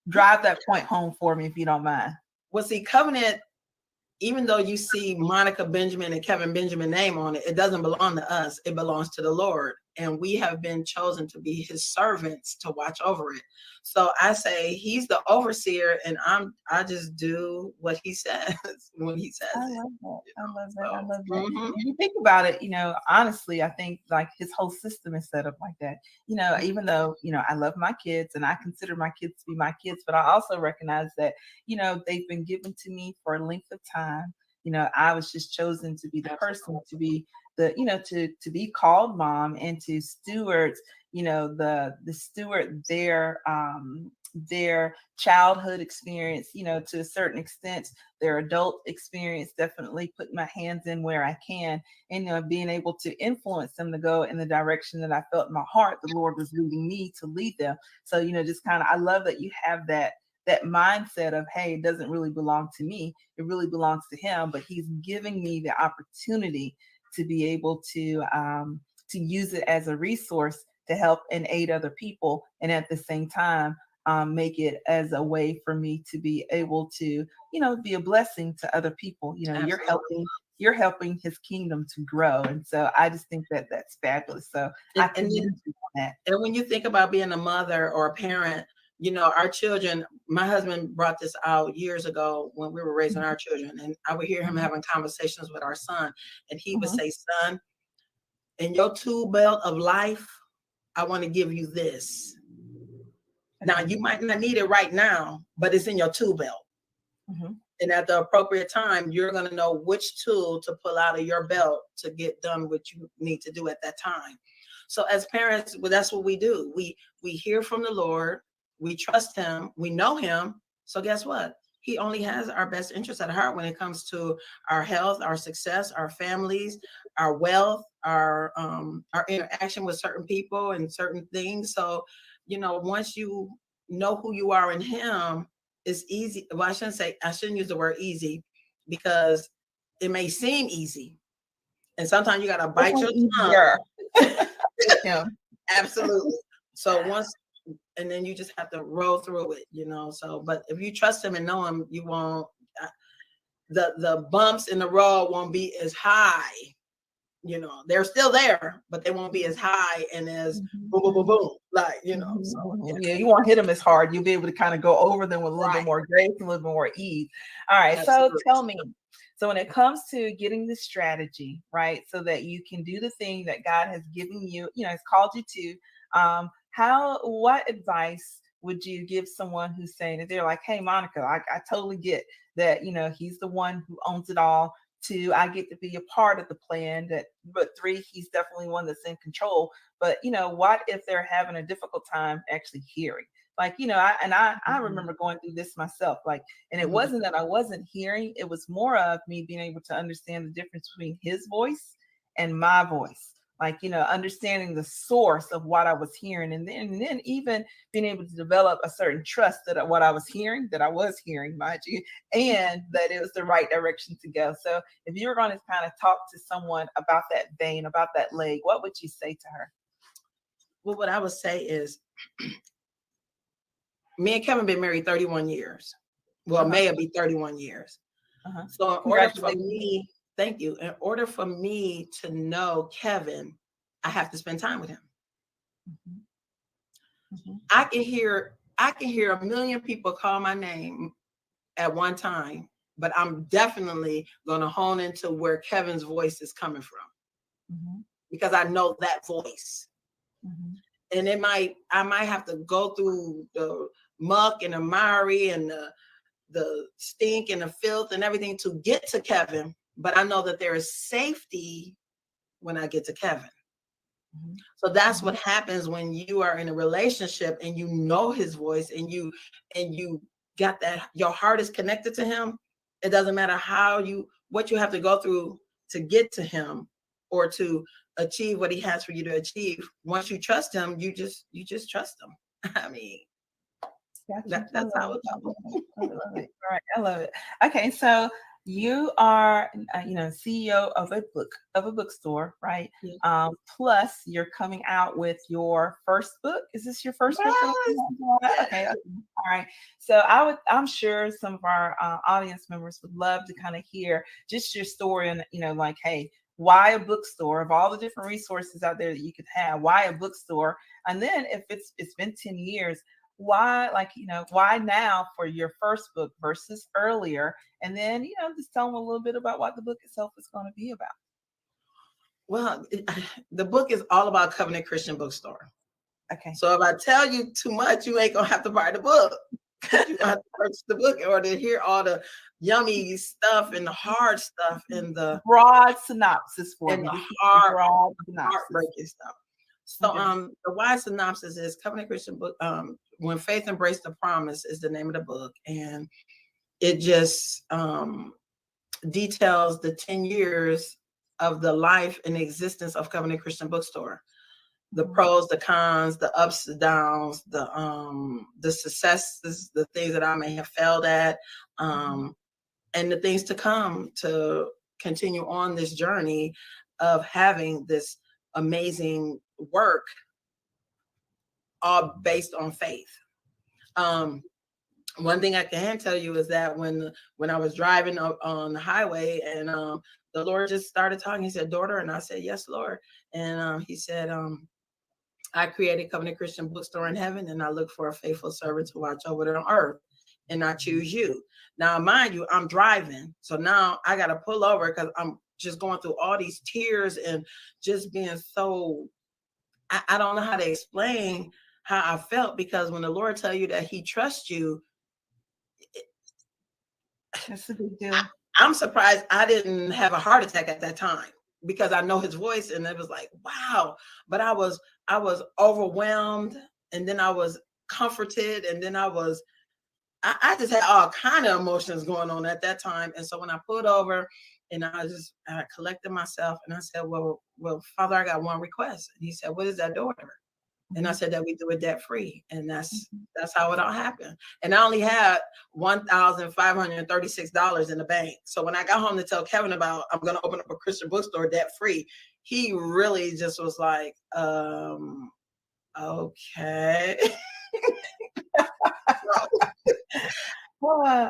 Drive that point home for me if you don't mind. Well, see, Covenant, even though you see Monica Benjamin and Kevin Benjamin name on it, it doesn't belong to us. It belongs to the Lord. And we have been chosen to be his servants to watch over it. So I say he's the overseer, and I just do what he says when he says I love that. I love that. If you think about it, you know, honestly, I think like his whole system is set up like that. You know, even though, you know, I love my kids and I consider my kids to be my kids, but I also recognize that, you know, they've been given to me for a length of time. You know, I was just chosen to be the person, to be the, you know, to be called mom and to steward, you know, the steward their childhood experience, you know, to a certain extent, their adult experience, definitely putting my hands in where I can, and, you know, being able to influence them to go in the direction that I felt in my heart the Lord was leading me to lead them. So, you know, just kind of, I love that you have that that mindset of, hey, it doesn't really belong to me. It really belongs to him, but he's giving me the opportunity to be able to use it as a resource to help and aid other people. And at the same time, make it as a way for me to be able to, be a blessing to other people. Absolutely. You're helping his kingdom to grow. And so I just think that that's fabulous. So I commend you on that. And when you think about being a mother or a parent, our children, my husband brought this out years ago when we were raising our children, and I would hear him having conversations with our son, and he would say, son, in your tool belt of life, I want to give you this. Now, you might not need it right now, but it's in your tool belt. And at the appropriate time, you're going to know which tool to pull out of your belt to get done what you need to do at that time. So as parents, well, that's what we do. We hear from the Lord. We trust him. We know him. So guess what? He only has our best interests at heart when it comes to our health, our success, our families, our wealth, our interaction with certain people and certain things. So, once you know who you are in him, it's easy. Well, I shouldn't use the word easy, because it may seem easy. And sometimes you got to bite your tongue. Yeah. Absolutely. So and then you just have to roll through it, So, but if you trust him and know him, you won't, the bumps in the road won't be as high. They're still there, but they won't be as high and as boom, boom, boom, boom. Like, So, yeah, you won't hit them as hard. You'll be able to kind of go over them with a little bit more grace, a little bit more ease. All right. Absolutely. So tell me, so when it comes to getting the strategy, right, so that you can do the thing that God has given you, has called you to, what advice would you give someone who's saying that they're like, hey, Monica, I totally get that, he's the one who owns it all. 2, I get to be a part of the plan. But 3, he's definitely one that's in control. But what if they're having a difficult time actually hearing? Like, I remember going through this myself. Like, and it wasn't that I wasn't hearing; it was more of me being able to understand the difference between his voice and my voice. Like, understanding the source of what I was hearing, and then even being able to develop a certain trust that what I was hearing, mind you, and that it was the right direction to go. So if you were going to kind of talk to someone about that vein, about that leg, what would you say to her? Well, what I would say is, me and Kevin been married 31 years. Well, May will be 31 years. So in order for me, thank you. In order for me to know Kevin, I have to spend time with him. I can hear a million people call my name at one time, but I'm definitely going to hone into where Kevin's voice is coming from, because I know that voice. And I might have to go through the muck and the miry and the stink and the filth and everything to get to Kevin. But I know that there is safety when I get to Kevin. So that's what happens when you are in a relationship and you know his voice and you got that, your heart is connected to him. It doesn't matter what you have to go through to get to him or to achieve what he has for you to achieve. Once you trust him, you just trust him. I mean, that's how it goes. I love it. All right, I love it. Okay, so you are, CEO of a bookstore, right? Yeah. Plus, you're coming out with your first book. Is this your first book? Okay. All right. So I'm sure some of our audience members would love to kind of hear just your story and, like, hey, why a bookstore? Of all the different resources out there that you could have, why a bookstore? And then if it's been 10 years, why now for your first book versus earlier? And then, just tell them a little bit about what the book itself is going to be about. Well, the book is all about Covenant Christian Bookstore. Okay. So if I tell you too much, you ain't going to have to buy the book. You have to purchase the book in order to hear all the yummy stuff and the hard stuff and the broad synopsis for and me. The heartbreaking stuff. So the wide synopsis is Covenant Christian Book. When Faith Embraced the Promise is the name of the book, and it just details the 10 years of the life and existence of Covenant Christian Bookstore. the pros, the cons, the ups, the downs, the successes, the things that I may have failed at, and the things to come to continue on this journey of having this amazing work, all based on faith. One thing I can tell you is that when I was driving on the highway and the Lord just started talking, he said, "Daughter," and I said, "Yes, Lord." And he said, "I created Covenant Christian Bookstore in heaven, and I look for a faithful servant to watch over it on earth, and I choose you." Now, mind you, I'm driving, so now I got to pull over because I'm just going through all these tears and just being so, I don't know how to explain how I felt, because when the Lord tell you that he trusts you, that's a big deal. I'm surprised I didn't have a heart attack at that time, because I know his voice, and it was like, wow. But I was overwhelmed, and then I was comforted, and then I just had all kind of emotions going on at that time. And so when I pulled over and I collected myself, and I said, well, Father, I got one request. And he said, "What is that, daughter?" And I said that we do it debt free. And that's how it all happened. And I only had $1,536 in the bank. So when I got home to tell Kevin about I'm going to open up a Christian bookstore debt free, he really just was like, okay.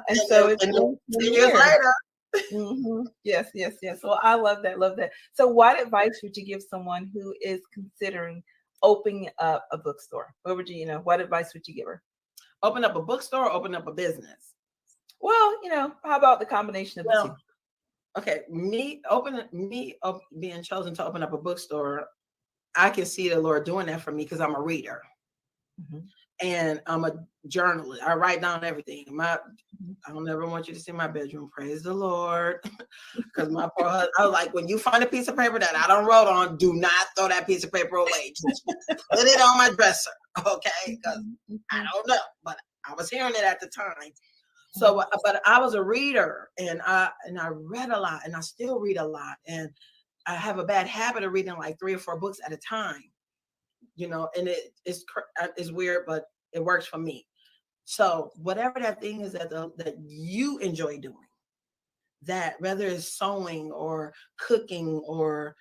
And so it's 2 years later. Yes. Well, I love that. So what advice would you give someone who is considering opening up a bookstore? What would what advice would you give her? Open up a bookstore or open up a business? Well, how about the combination of the two? Okay, me being chosen to open up a bookstore, I can see the Lord doing that for me because I'm a reader. And I'm a journalist. I write down everything. I don't ever want you to see my bedroom. Praise the Lord. Because my poor husband, I was like, when you find a piece of paper that I don't wrote on, do not throw that piece of paper away. Just put it on my dresser. Okay? Because I don't know. But I was hearing it at the time. So, but I was a reader, and I read a lot, and I still read a lot. And I have a bad habit of reading like 3 or 4 books at a time. And it's weird, but it works for me. So whatever that thing is that you enjoy doing, that whether it's sewing or cooking or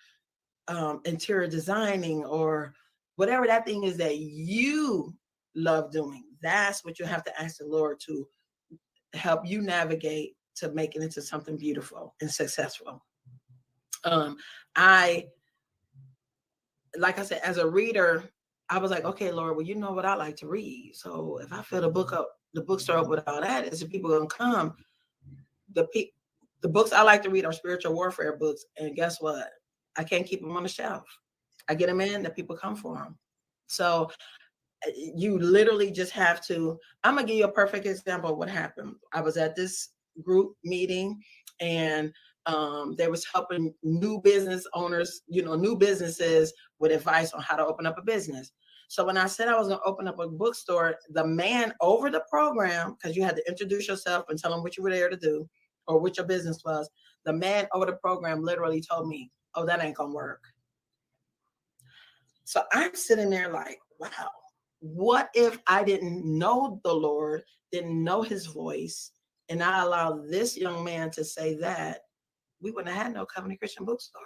interior designing or whatever that thing is that you love doing, that's what you have to ask the Lord to help you navigate to make it into something beautiful and successful. Like I said, as a reader, I was like, okay, Lord, well, you know what I like to read. So if I fill the bookstore up with all that, is the people gonna come? The books I like to read are spiritual warfare books, and guess what? I can't keep them on the shelf. I get them in, the people come for them. So you literally just have to. I'm gonna give you a perfect example of what happened. I was at this group meeting, and they was helping new business owners, new businesses with advice on how to open up a business. So when I said I was going to open up a bookstore, the man over the program, because you had to introduce yourself and tell them what you were there to do or what your business was, the man over the program literally told me, "Oh, that ain't going to work." So I'm sitting there like, wow, what if I didn't know the Lord, didn't know his voice, and I allowed this young man to say that? We wouldn't have had no Covenant Christian Bookstore.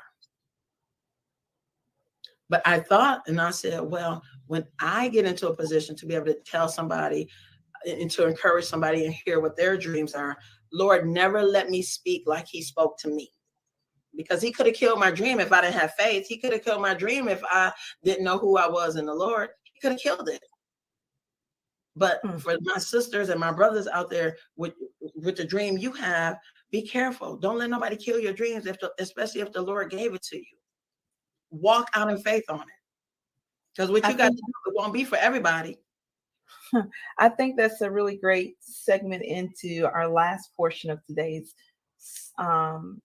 But I thought, and I said, well, when I get into a position to be able to tell somebody and to encourage somebody and hear what their dreams are, Lord, never let me speak like he spoke to me. Because he could have killed my dream if I didn't have faith. He could have killed my dream if I didn't know who I was in the Lord. He could have killed it. But for my sisters and my brothers out there with the dream you have, be careful. Don't let nobody kill your dreams, especially if the Lord gave it to you. Walk out in faith on it. Because what you got to do, it won't be for everybody. I think that's a really great segment into our last portion of today's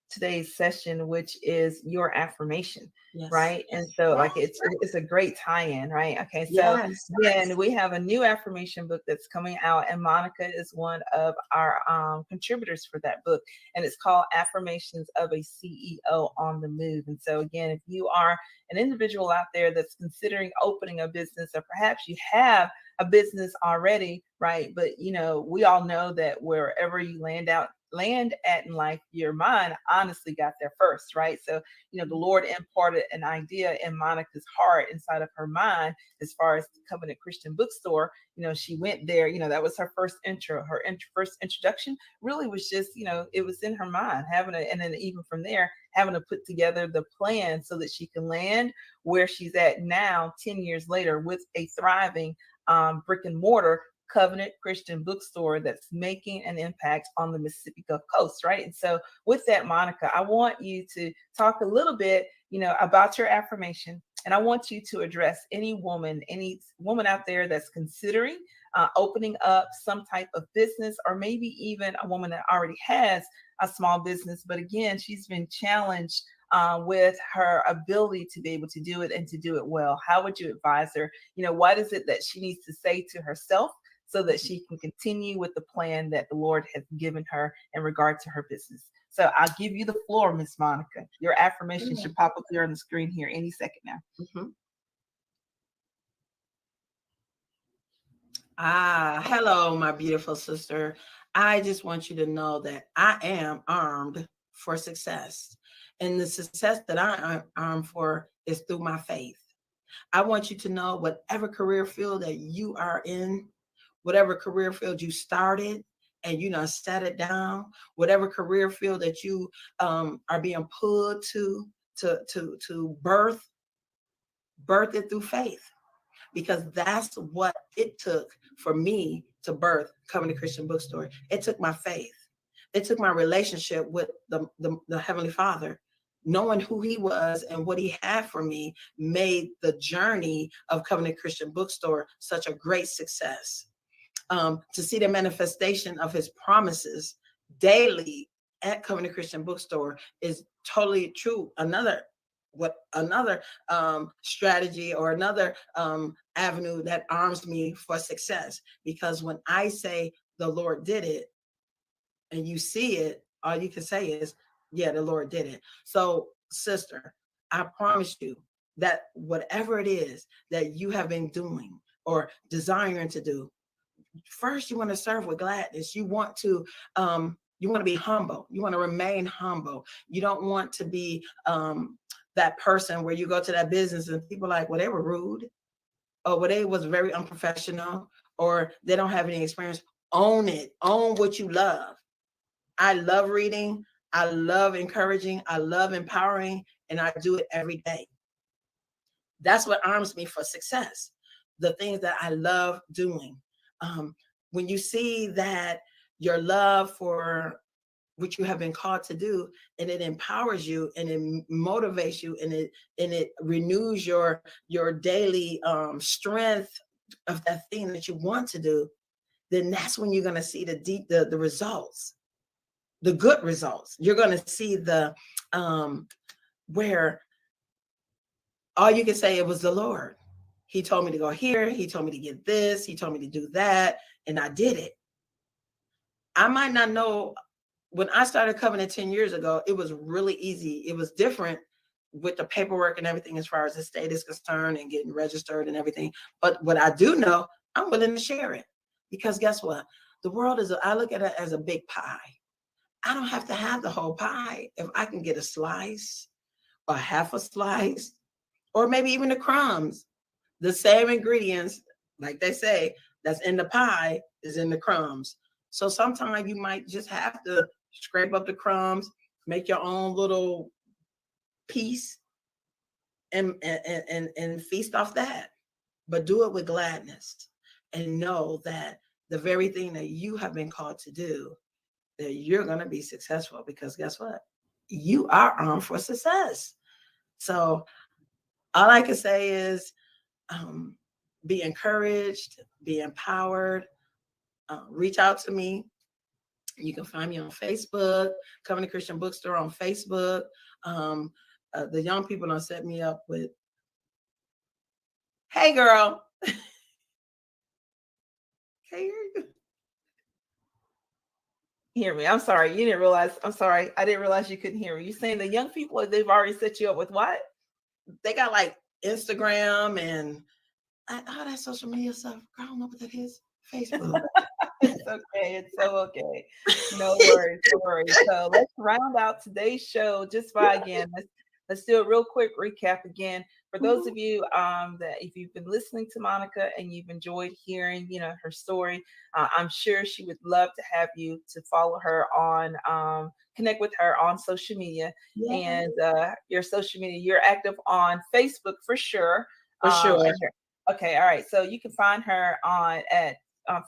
today's session, which is your affirmation. Yes. Right. And so like it's a great tie-in, right? Okay. So Yes. then we have a new affirmation book that's coming out, and Monica is one of our contributors for that book. And it's called Affirmations of a CEO on the Move. And so again, if you are an individual out there that's considering opening a business, or perhaps you have a business already, right? But you know, we all know that wherever you land at in life, your mind honestly got there first, right? So, you know, the Lord imparted an idea in Monica's heart, inside of her mind, as far as the Covenant Christian Bookstore. You know, she went there, you know, that was her first intro. Her first introduction really was just, you know, it was in her mind, and then even from there, having to put together the plan so that she can land where she's at now, 10 years later, with a thriving brick and mortar Covenant Christian Bookstore that's making an impact on the Mississippi Gulf Coast, right? And so with that, Monica, I want you to talk a little bit, you know, about your affirmation. And I want you to address any woman out there that's considering opening up some type of business, or maybe even a woman that already has a small business. But again, she's been challenged with her ability to be able to do it and to do it well. How would you advise her? You know, what is it that she needs to say to herself so that she can continue with the plan that the Lord has given her in regard to her business? So I'll give you the floor, Miss Monica. Your affirmation should pop up here on the screen here any second now. Hello, my beautiful sister. I just want you to know that I am armed for success. And the success that I am armed for is through my faith. I want you to know, whatever career field that you are in, whatever career field you started and you know set it down, whatever career field that you are being pulled to birth it through faith, because that's what it took for me to birth Covenant Christian Bookstore. It took my faith. It took my relationship with the Heavenly Father. Knowing who he was and what he had for me made the journey of Covenant Christian Bookstore such a great success. To see the manifestation of his promises daily at Covenant Christian Bookstore is totally true. Another strategy, or another avenue that arms me for success, because when I say the Lord did it and you see it, all you can say is, yeah, the Lord did it. So, sister, I promise you that whatever it is that you have been doing or desiring to do, first you want to serve with gladness. You want to be humble. You want to remain humble. You don't want to be that person where you go to that business and people are like, well, they were rude, or well, they was very unprofessional, or they don't have any experience. Own it. Own what you love. I love reading. I love encouraging. I love empowering, and I do it every day. That's what arms me for success. The things that I love doing. When you see that your love for what you have been called to do, and it empowers you, and it motivates you, and it renews your daily strength of that thing that you want to do, then that's when you're going to see the results, the good results. You're going to see the where all you can say, it was the Lord. He told me to go here. He told me to get this. He told me to do that. And I did it. I might not know. When I started Covenant 10 years ago, it was really easy. It was different with the paperwork and everything as far as the state is concerned and getting registered and everything. But what I do know, I'm willing to share it. Because guess what? The world I look at it as a big pie. I don't have to have the whole pie. If I can get a slice or half a slice, or maybe even the crumbs, the same ingredients, like they say, that's in the pie is in the crumbs. So sometimes you might just have to scrape up the crumbs, make your own little piece, and feast off that. But do it with gladness, and know that the very thing that you have been called to do, that you're going to be successful, because guess what? You are armed for success. So all I can say is be encouraged, be empowered, reach out to me. You can find me on Facebook, Covenant Christian Bookstore on Facebook. The young people don't set me up with, hey girl. Hey, Hear me. I'm sorry. You didn't realize. I'm sorry. I didn't realize you couldn't hear me. You saying the young people, they've already set you up with what? They got like Instagram and all that social media stuff. I don't know what that is. Facebook. It's okay. It's so okay. No worries. No worries. So let's round out today's show just by again. Let's do a real quick recap again. For those of you that if you've been listening to Monica and you've enjoyed hearing, her story, I'm sure she would love to have you to follow her on connect with her on social media. Yeah. And your social media, you're active on Facebook for sure. For sure. Okay, all right. So you can find her at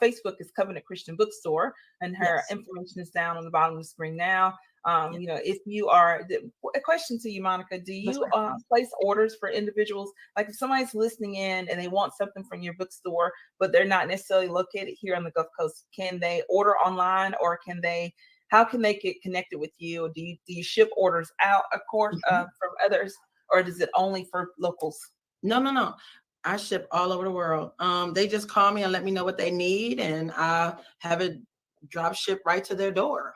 Facebook is Covenant Christian Bookstore, and her information is down on the bottom of the screen now. If you are, a question to you, Monica, do you place orders for individuals? Like if somebody's listening in and they want something from your bookstore, but they're not necessarily located here on the Gulf Coast, can they order online, or how can they get connected with you? Do you ship orders out, of course, from others, or is it only for locals? No. I ship all over the world. They just call me and let me know what they need, and I have it drop ship right to their door.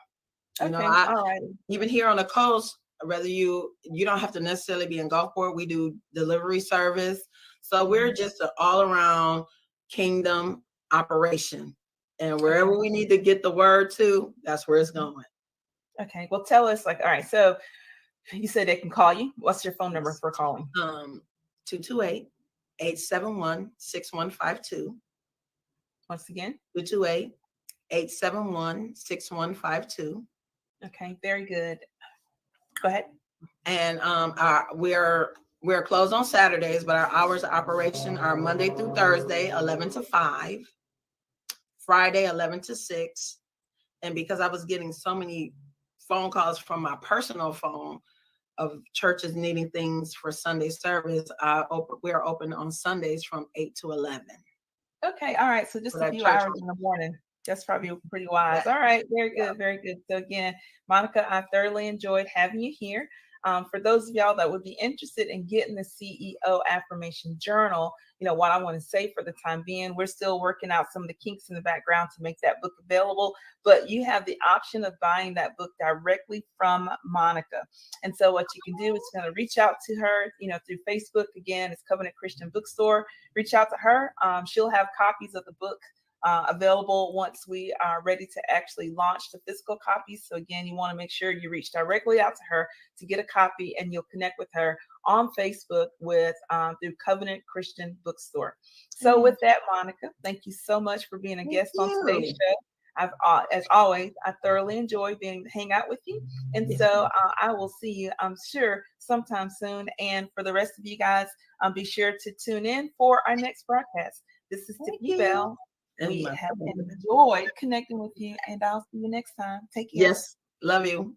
All right. Even here on the coast, whether you don't have to necessarily be in Gulfport, we do delivery service. So we're just an all around kingdom operation, and wherever we need to get the word to, that's where it's going. Okay. Well, tell us, all right. So you said they can call you. What's your phone number for calling? 228-871-6152. Once again, 228-871-6152. Okay, very good. Go ahead. And we're closed on Saturdays, but our hours of operation are Monday through Thursday, 11 to 5, Friday, 11 to 6. And because I was getting so many phone calls from my personal phone of churches needing things for Sunday service, we're open on Sundays from 8 to 11. Okay, all right. So just a few hours in the morning. That's probably pretty wise. All right, very good, very good. So again, Monica, I thoroughly enjoyed having you here. For those of y'all that would be interested in getting the CEO Affirmation Journal, what I want to say for the time being, we're still working out some of the kinks in the background to make that book available, but you have the option of buying that book directly from Monica. And so what you can do is kind of reach out to her, through Facebook. Again, it's Covenant Christian Bookstore. Reach out to her. She'll have copies of the book available once we are ready to actually launch the physical copies. So again, you want to make sure you reach directly out to her to get a copy, and you'll connect with her on Facebook through Covenant Christian Bookstore. So with that, Monica, thank you so much for being a guest on today's show. As always, I thoroughly enjoy hang out with you. And so I will see you, I'm sure, sometime soon. And for the rest of you guys, be sure to tune in for our next broadcast. This is Tiffany Bell. We have enjoyed connecting with you, and I'll see you next time. Take care. Yes. Love you.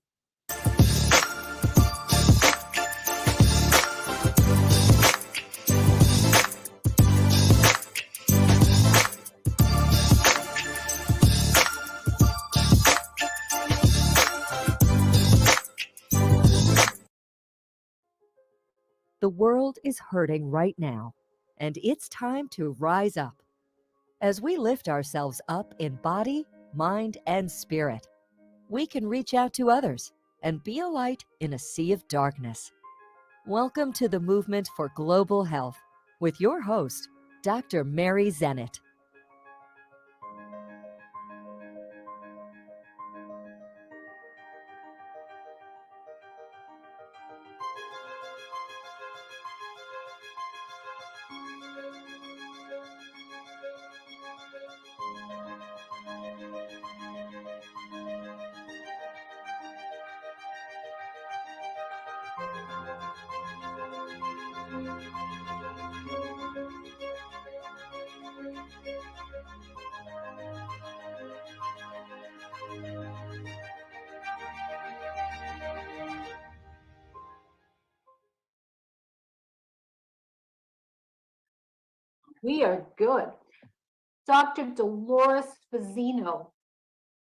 The world is hurting right now, and it's time to rise up. As we lift ourselves up in body, mind, and spirit, we can reach out to others and be a light in a sea of darkness. Welcome to the Movement for Global Health with your host, Dr. Mary Zenit. We are good. Dr. Dolores Fazzino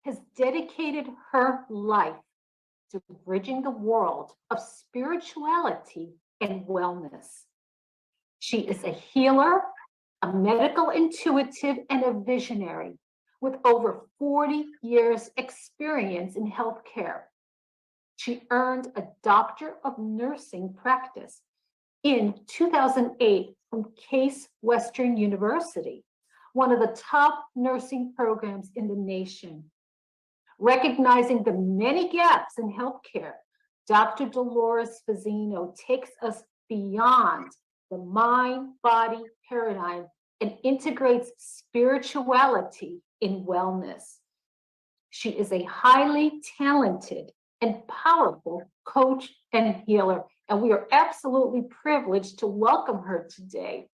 has dedicated her life to bridging the world of spirituality and wellness. She is a healer, a medical intuitive, and a visionary with over 40 years experience in healthcare. She earned a Doctor of Nursing practice in 2008 from Case Western University, one of the top nursing programs in the nation. Recognizing the many gaps in healthcare, Dr. Dolores Fazzino takes us beyond the mind-body paradigm and integrates spirituality in wellness. She is a highly talented and powerful coach and healer, and we are absolutely privileged to welcome her today.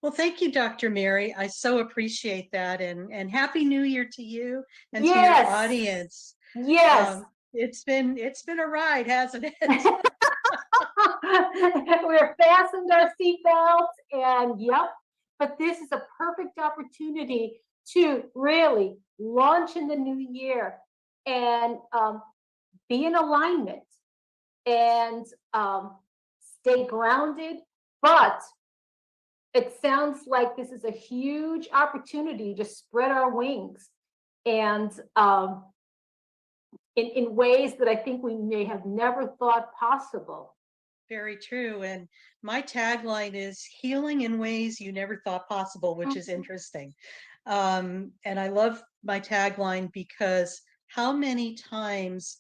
Well, thank you, Dr. Mary. I so appreciate that, and Happy New Year to you and to your audience. Yes. It's been a ride, hasn't it? We're fastened our seatbelts, and yep. But this is a perfect opportunity to really launch in the new year and be in alignment and stay grounded. But it sounds like this is a huge opportunity to spread our wings and in ways that I think we may have never thought possible. Very true. And my tagline is healing in ways you never thought possible, which is interesting. And I love my tagline because how many times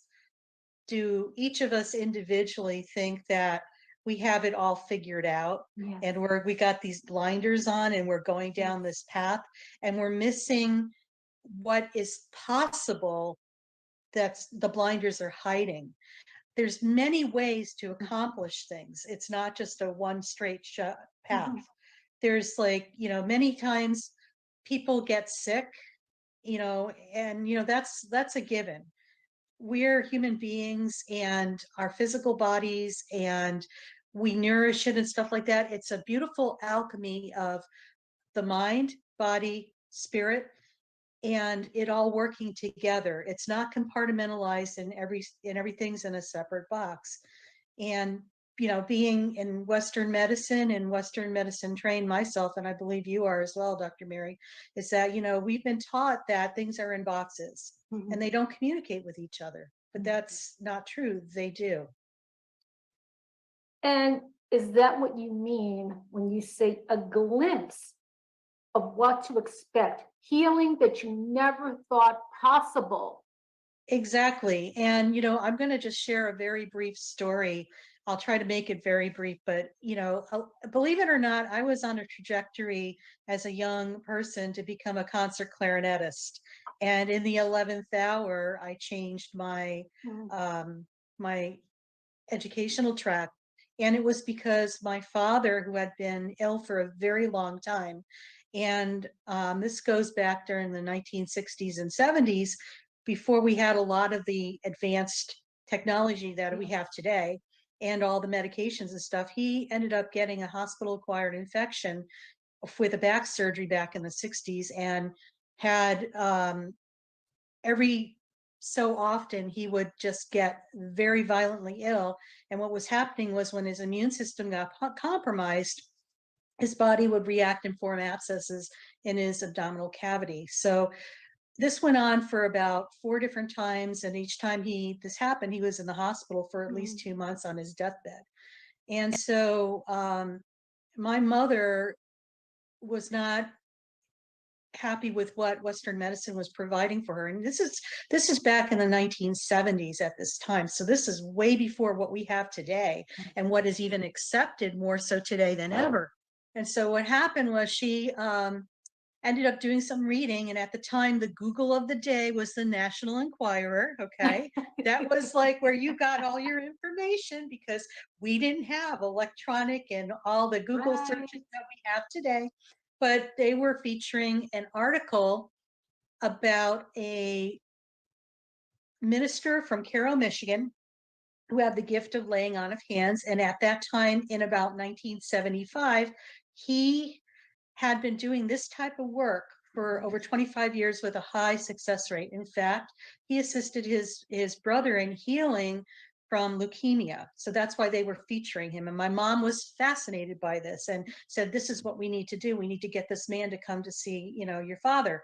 do each of us individually think that we have it all figured out and we got these blinders on and we're going down this path and we're missing what is possible that's the blinders are hiding. There's many ways to accomplish things. It's not just a one straight path. There's many times people get sick, and that's a given. We're human beings and our physical bodies and we nourish it and stuff like that. It's a beautiful alchemy of the mind, body, spirit, and it all working together. It's not compartmentalized and everything's in a separate box. And being in Western medicine and Western medicine trained myself, and I believe you are as well, Dr. Mary, is that we've been taught that things are in boxes and they don't communicate with each other, but that's not true. They do. And is that what you mean when you say a glimpse of what to expect, healing that you never thought possible? Exactly. And, I'm going to just share a very brief story. I'll try to make it very brief, but, believe it or not, I was on a trajectory as a young person to become a concert clarinetist. And in the 11th hour, I changed my, my educational track. And it was because my father, who had been ill for a very long time, and this goes back during the 1960s and 70s, before we had a lot of the advanced technology that we have today and all the medications and stuff. He ended up getting a hospital-acquired infection with a back surgery back in the 60s and had every so often he would just get very violently ill. And what was happening was when his immune system got compromised, his body would react and form abscesses in his abdominal cavity. So this went on for about 4 different times. And each time this happened, he was in the hospital for at least 2 months on his deathbed. And so my mother was not happy with what Western medicine was providing for her. And this is back in the 1970s at this time. So this is way before what we have today and what is even accepted more so today than ever. And so what happened was she ended up doing some reading. And at the time, the Google of the day was the National Enquirer. Okay. That was like where you got all your information because we didn't have electronic and all the Google searches that we have today. But they were featuring an article about a minister from Cairo, Michigan, who had the gift of laying on of hands. And at that time, in about 1975, he had been doing this type of work for over 25 years with a high success rate. In fact, he assisted his brother in healing from leukemia. So that's why they were featuring him. And my mom was fascinated by this and said, this is what we need to do. We need to get this man to come to see, your father.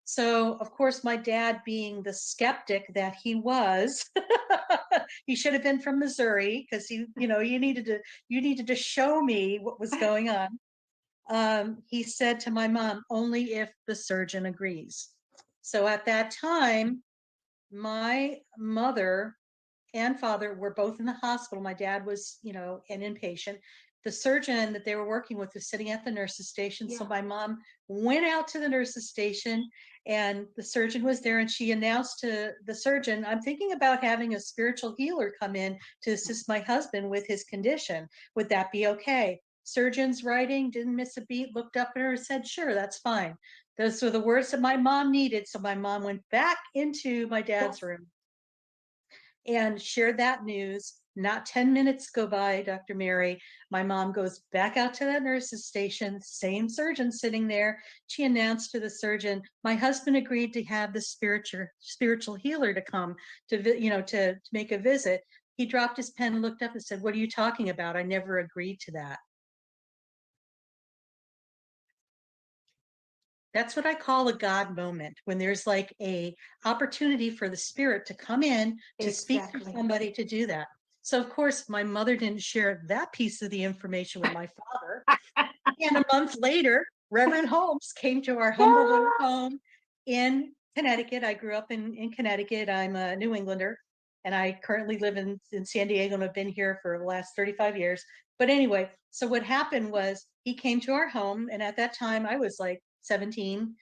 So of course, my dad, being the skeptic that he was, he should have been from Missouri, because you needed to show me what was going on. He said to my mom, only if the surgeon agrees. So at that time, my mother and father were both in the hospital. My dad was, an inpatient. The surgeon that they were working with was sitting at the nurse's station. So my mom went out to the nurse's station, and the surgeon was there, and she announced to the surgeon, I'm thinking about having a spiritual healer come in to assist my husband with his condition. Would that be okay? Surgeon's writing, didn't miss a beat, looked up at her and said, sure, that's fine. Those were the words that my mom needed. So my mom went back into my dad's room and shared that news. Not 10 minutes go by, Dr. Mary. My mom goes back out to that nurse's station, same surgeon sitting there. She announced to the surgeon, my husband agreed to have the spiritual healer to come to make a visit. He dropped his pen and looked up and said, what are you talking about? I never agreed to that. That's what I call a God moment, when there's like a opportunity for the spirit to come in to speak to somebody to do that. So of course, my mother didn't share that piece of the information with my father. And a month later, Reverend Holmes came to our humble little home in Connecticut. I grew up in Connecticut. I'm a New Englander, and I currently live in San Diego, and I've been here for the last 35 years. But anyway, so what happened was he came to our home, and at that time I was like 17,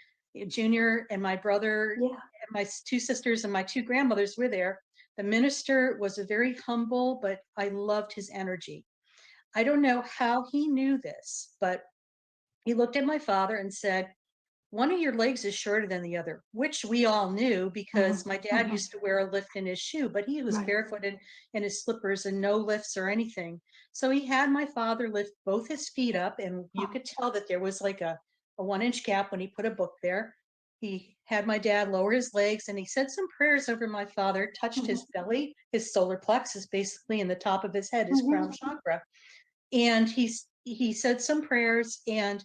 Junior, and my brother and my two sisters and my two grandmothers were there. The minister was a very humble, but I loved his energy. I don't know how he knew this, but he looked at my father and said, one of your legs is shorter than the other, which we all knew because my dad used to wear a lift in his shoe, but he was barefooted in his slippers and no lifts or anything. So he had my father lift both his feet up, and you could tell that there was like a 1-inch gap when he put a book there. He had my dad lower his legs, and he said some prayers over my father, touched his belly, his solar plexus, basically in the top of his head, his crown chakra. And he said some prayers, and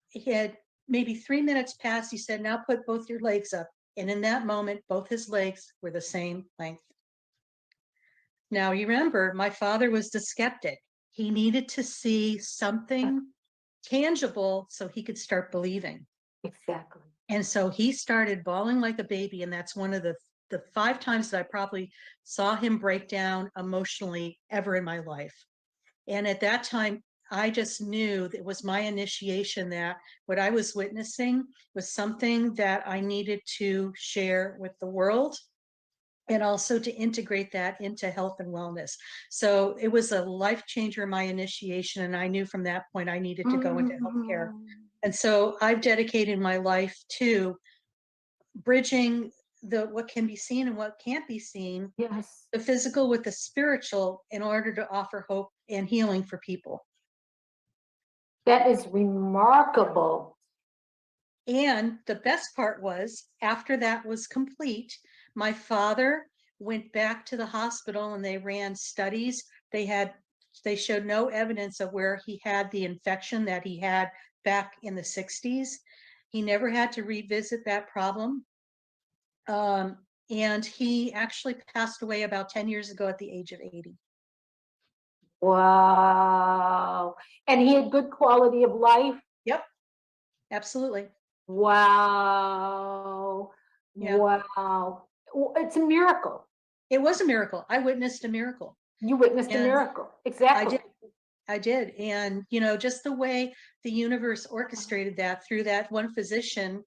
he had maybe 3 minutes passed. He said, now put both your legs up. And in that moment, both his legs were the same length. Now, you remember, my father was the skeptic. He needed to see something tangible so he could start believing. Exactly. And so he started bawling like a baby. And that's one of the 5 times that I probably saw him break down emotionally ever in my life. And at that time, I just knew that it was my initiation that what I was witnessing was something that I needed to share with the world, and also to integrate that into health and wellness. So it was a life changer, my initiation. And I knew from that point I needed to go into healthcare. And so I've dedicated my life to bridging what can be seen and what can't be seen, the physical with the spiritual, in order to offer hope and healing for people. That is remarkable. And the best part was, after that was complete, my father went back to the hospital and they ran studies. They showed no evidence of where he had the infection that he had back in the 60s. He never had to revisit that problem. And he actually passed away about 10 years ago at the age of 80. Wow. And he had good quality of life? Yep, absolutely. Wow. Yeah. Wow. It's a miracle. It was a miracle. I witnessed a miracle. You witnessed a miracle. Exactly. I did. And, just the way the universe orchestrated that through that one physician,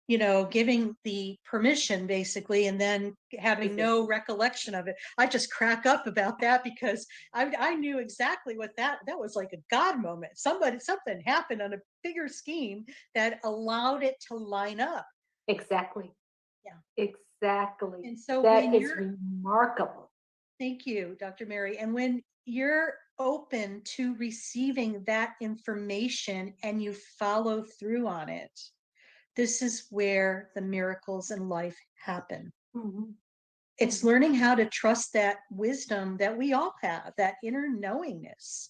giving the permission basically, and then having no recollection of it. I just crack up about that because I knew exactly what that was, like a God moment. Something happened on a bigger scheme that allowed it to line up. Exactly. Yeah. Exactly. And so that is remarkable. Thank you, Dr. Mary. And when you're open to receiving that information and you follow through on it, this is where the miracles in life happen. Mm-hmm. It's learning how to trust that wisdom that we all have, that inner knowingness,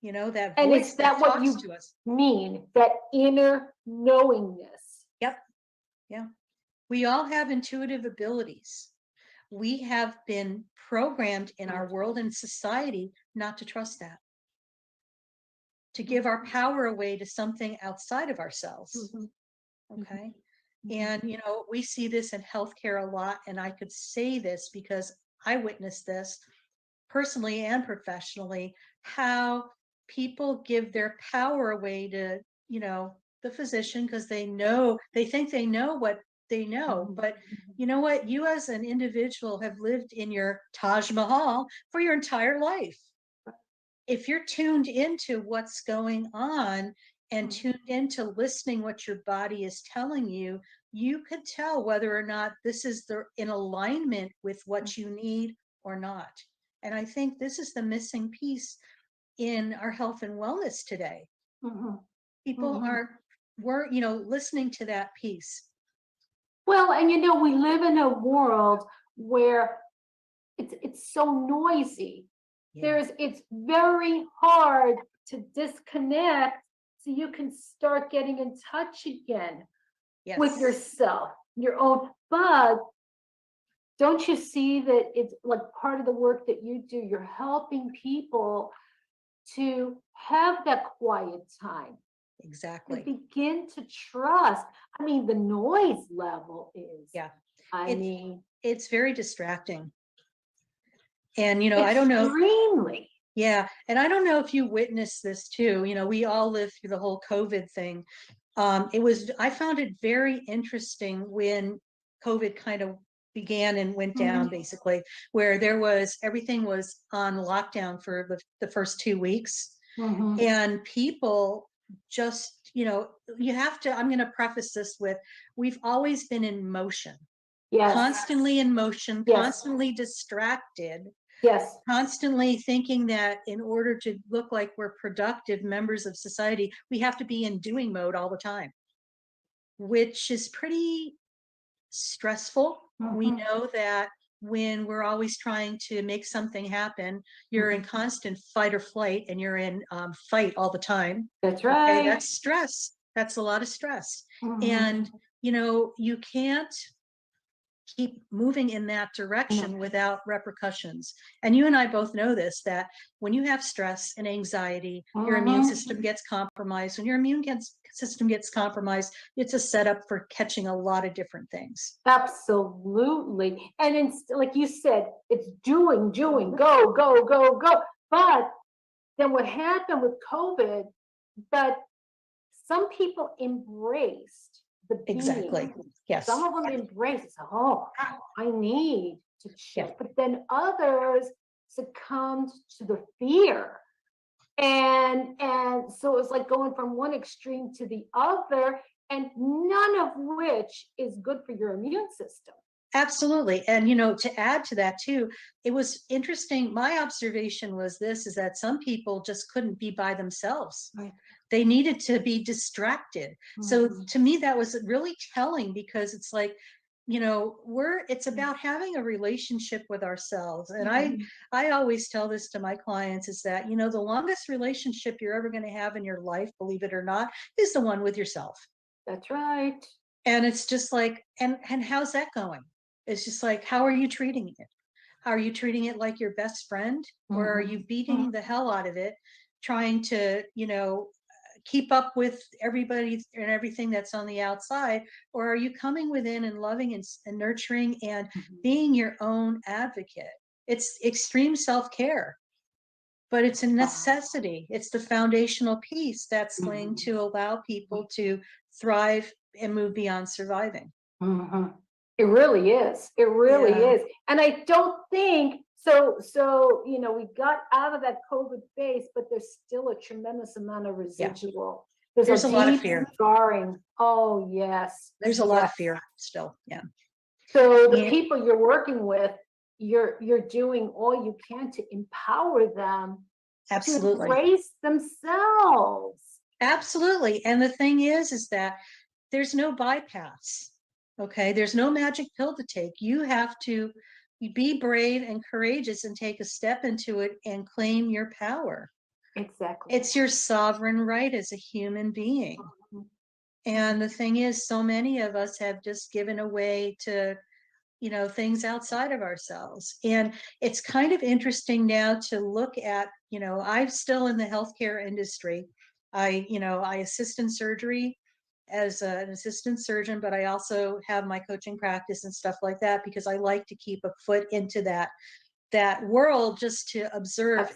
you know, that And voice is that what talks you to us. mean? That inner knowingness? Yep. Yeah. We all have intuitive abilities. We have been programmed in our world and society not to trust that, to give our power away to something outside of ourselves. Mm-hmm. Okay. And, you know, we see this in healthcare a lot. And I could say this because I witnessed this personally and professionally, how people give their power away to, you know, the physician because they think they know what they know. But you know what? You as an individual have lived in your Taj Mahal for your entire life. If you're tuned into what's going on and tuned into listening what your body is telling you, you could tell whether or not this is in alignment with what you need or not. And I think this is the missing piece in our health and wellness today. People weren't, you know, listening to that piece. Well, and you know, we live in a world where it's so noisy. It's very hard to disconnect so you can start getting in touch again with yourself, your own. But don't you see that it's like part of the work that you do? You're helping people to have that quiet time. Exactly. To begin to trust. I mean, the noise level is. Yeah. I mean, it's very distracting. And, you know, I don't know. Extremely. Yeah. And I don't know if you witnessed this too. You know, we all lived through the whole COVID thing. I found it very interesting when COVID kind of began and went down, basically, where everything was on lockdown for the first 2 weeks. And people just, you know, I'm going to preface this with, we've always been in motion. Yes. Constantly in motion, constantly distracted. Yes. Constantly thinking that in order to look like we're productive members of society, we have to be in doing mode all the time, which is pretty stressful. We know that when we're always trying to make something happen, you're in constant fight or flight, and you're in fight all the time. That's right. Okay, that's stress. That's a lot of stress. And, you know, you can't keep moving in that direction without repercussions. And you and I both know this, that when you have stress and anxiety, your immune system gets compromised. When your immune system gets compromised, it's a setup for catching a lot of different things. Absolutely. And it's like you said, it's doing, go, go, go, go. But then what happened with COVID, but some people embraced the being. Exactly. Yes. Some of them embraced, oh, I need to shift. But then others succumbed to the fear. And so it's like going from one extreme to the other, and none of which is good for your immune system. Absolutely. And, you know, to add to that too, it was interesting. My observation was this, is that some people just couldn't be by themselves. Right. They needed to be distracted. So to me, that was really telling, because it's like, you know, it's about having a relationship with ourselves. And I always tell this to my clients, is that, you know, the longest relationship you're ever going to have in your life, believe it or not, is the one with yourself. That's right. And it's just like, and how's that going? It's just like, how are you treating it? Are you treating it like your best friend, or are you beating the hell out of it, trying to, you know, keep up with everybody and everything that's on the outside? Or are you coming within and loving and nurturing and being your own advocate? It's extreme self-care, but it's a necessity. It's the foundational piece that's going to allow people to thrive and move beyond surviving. It really is. It really is. And I don't think so, you know, we got out of that COVID phase, but there's still a tremendous amount of residual. There's a lot of fear. Scarring. Oh, yes. There's a lot of fear still. Yeah. So the people you're working with, you're doing all you can to empower them. Absolutely. To embrace themselves. Absolutely. And the thing is that there's no bypass. Okay. There's no magic pill to take. You have to be brave and courageous and take a step into it and claim your power. Exactly. It's your sovereign right as a human being. And the thing is, so many of us have just given away to, you know, things outside of ourselves. And it's kind of interesting now to look at, you know, I'm still in the healthcare industry. I assist in surgery as an assistant surgeon, but I also have my coaching practice and stuff like that because I like to keep a foot into that world just to observe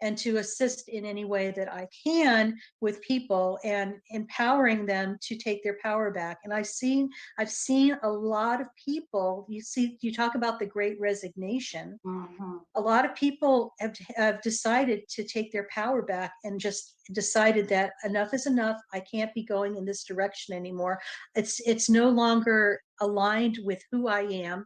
and to assist in any way that I can with people and empowering them to take their power back. And I've seen a lot of people, you talk about the great resignation. A lot of people have decided to take their power back and just decided that enough is enough. I can't be going in this direction anymore. It's no longer aligned with who I am.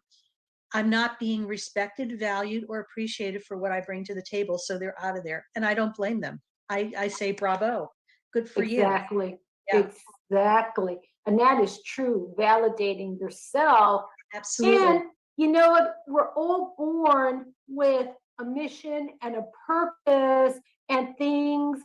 I'm not being respected, valued, or appreciated for what I bring to the table. So they're out of there. And I don't blame them. I say, bravo, good for you. Exactly. Yeah. Exactly. And that is true, validating yourself. Absolutely. And you know what? We're all born with a mission and a purpose and things,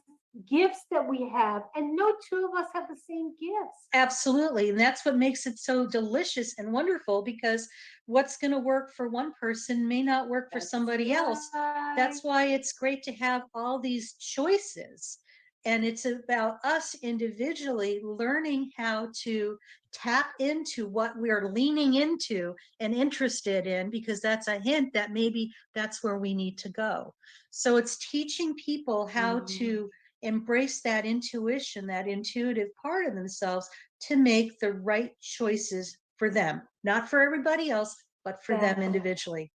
gifts that we have, and no two of us have the same gifts. Absolutely. And that's what makes it so delicious and wonderful, because what's going to work for one person may not work for somebody else. That's why it's great to have all these choices. And it's about us individually learning how to tap into what we're leaning into and interested in, because that's a hint that maybe that's where we need to go. So it's teaching people how to embrace that intuition, that intuitive part of themselves, to make the right choices for them, not for everybody else, but for them individually.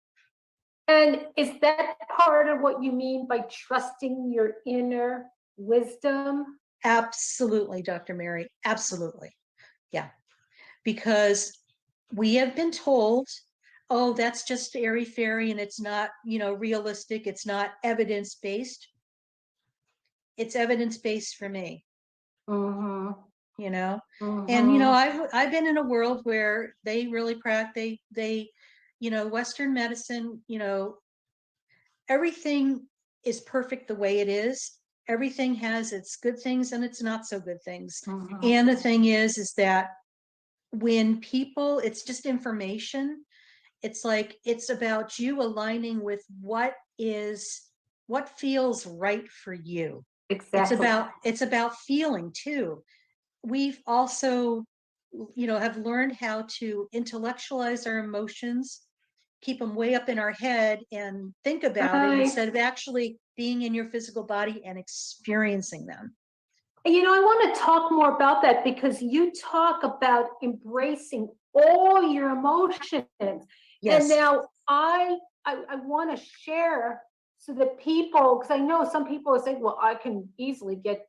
And is that part of what you mean by trusting your inner wisdom? Absolutely, Dr. Mary. Absolutely. Yeah. Because we have been told, oh, that's just airy fairy and it's not, realistic. It's not evidence-based. It's evidence-based for me. And I've been in a world where they really practice, Western medicine, everything is perfect the way it is. Everything has its good things and its not so good things. And the thing is that when people, it's just information. It's like, it's about you aligning with what feels right for you. Exactly. It's about feeling too. We've also, have learned how to intellectualize our emotions, keep them way up in our head and think about it instead of actually being in your physical body and experiencing them. I want to talk more about that, because you talk about embracing all your emotions. Yes. And now I want to share so that people, because I know some people say, well, I can easily get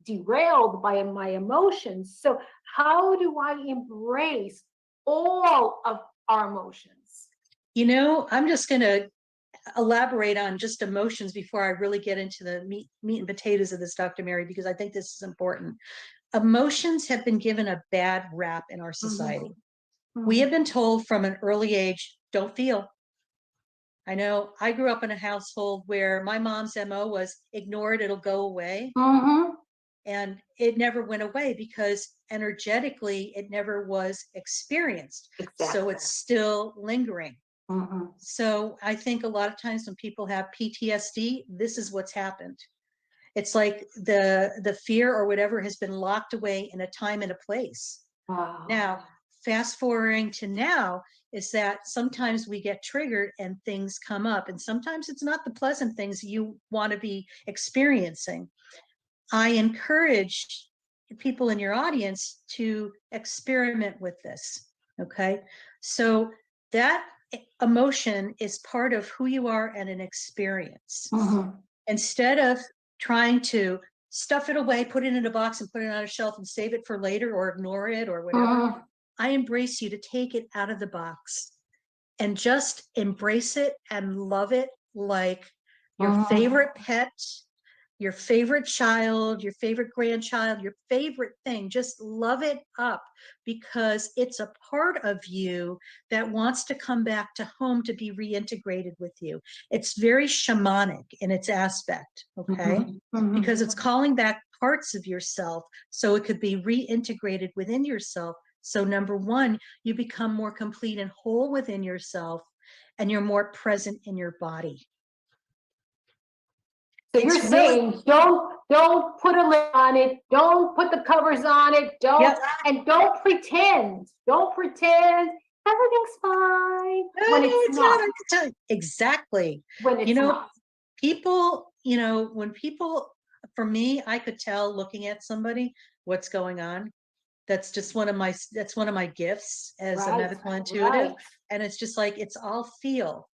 derailed by my emotions. So how do I embrace all of our emotions? I'm just going to elaborate on just emotions before I really get into the meat and potatoes of this, Dr. Mary, because I think this is important. Emotions have been given a bad rap in our society. We have been told from an early age, don't feel. I know I grew up in a household where my mom's MO was ignore it, it'll go away. And it never went away because energetically it never was experienced. Exactly. So it's still lingering. So I think a lot of times when people have PTSD, this is what's happened. It's like the fear or whatever has been locked away in a time and a place. Wow. Now, fast forwarding to now is that sometimes we get triggered and things come up, and sometimes it's not the pleasant things you want to be experiencing. I encourage people in your audience to experiment with this. Okay. So that emotion is part of who you are and an experience. Instead of trying to stuff it away, put it in a box and put it on a shelf and save it for later or ignore it or whatever, I embrace you to take it out of the box and just embrace it and love it like your favorite pet, your favorite child, your favorite grandchild, your favorite thing. Just love it up because it's a part of you that wants to come back to home to be reintegrated with you. It's very shamanic in its aspect, okay? Because it's calling back parts of yourself so it could be reintegrated within yourself. So number one, you become more complete and whole within yourself, and you're more present in your body. So you're saying don't put a lid on it, don't put the covers on it, and don't pretend. Don't pretend everything's fine when it's not. Exactly. When it's not. People, when people, for me, I could tell looking at somebody what's going on. That's just one of my gifts as a medical intuitive. And it's just like, it's all feel.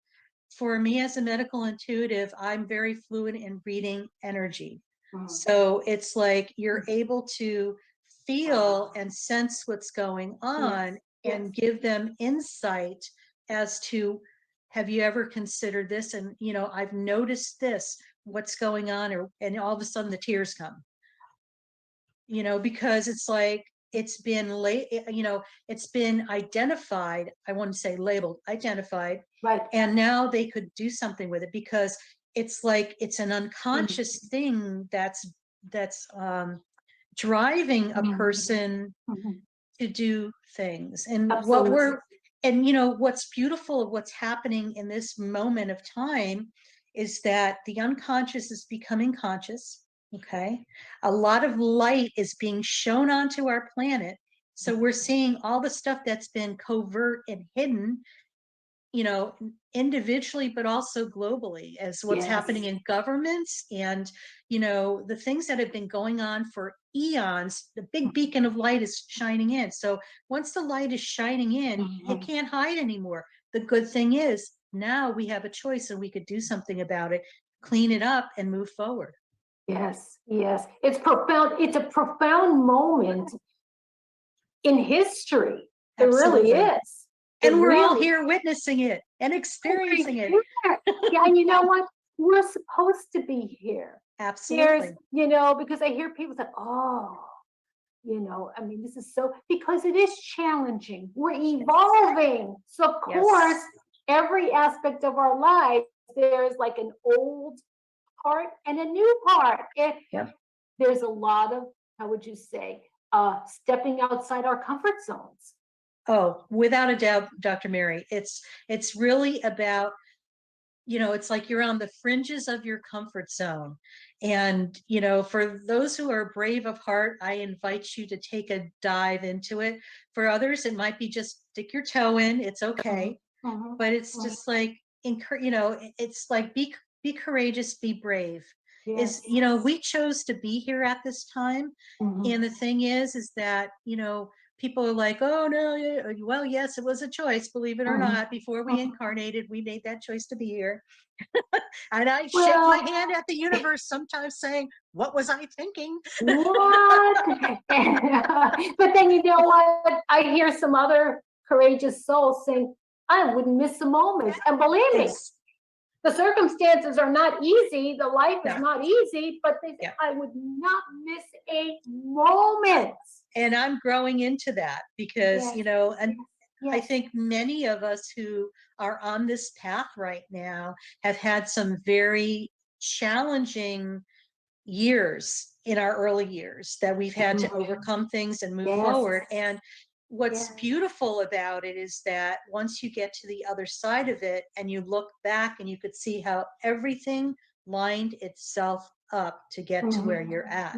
For me as a medical intuitive, I'm very fluent in reading energy. So it's like you're able to feel and sense what's going on and give them insight as to, have you ever considered this? And, I've noticed this, what's going on, and all of a sudden the tears come, because it's like, it's been it's been identified. I wouldn't say labeled, identified. Right. And now they could do something with it because it's like, it's an unconscious thing that's driving a person to do things. And what's beautiful of what's happening in this moment of time is that the unconscious is becoming conscious. Okay. A lot of light is being shown onto our planet. So we're seeing all the stuff that's been covert and hidden, individually, but also globally, as what's happening in governments and, the things that have been going on for eons. The big beacon of light is shining in. So once the light is shining in, it can't hide anymore. The good thing is now we have a choice and we could do something about it, clean it up and move forward. Yes. It's profound. It's a profound moment in history. It really is. And we're all here witnessing it and experiencing it. Yeah, and you know what? We're supposed to be here. Absolutely. Because I hear people say, this is because it is challenging. We're evolving. So of course, every aspect of our life, there's like an old part and a new part. There's a lot of, how would you say, stepping outside our comfort zones. Oh, without a doubt, Dr. Mary, it's really about, it's like you're on the fringes of your comfort zone. And, for those who are brave of heart, I invite you to take a dive into it. For others, it might be just stick your toe in. It's okay. But it's just like, it's like, be courageous, be brave. We chose to be here at this time. And the thing is that, people are like, oh no, well, yes, it was a choice, believe it or not. Before we incarnated, we made that choice to be here. And I shake my hand at the universe sometimes saying, what was I thinking? What? But then you know what? I hear some other courageous souls saying, I wouldn't miss a moment. And believe me, the circumstances are not easy. The life is not easy, but they say, I would not miss a moment. And I'm growing into that because, I think many of us who are on this path right now have had some very challenging years in our early years that we've had to overcome things and move forward. And what's beautiful about it is that once you get to the other side of it and you look back and you could see how everything lined itself up to get to where you're at.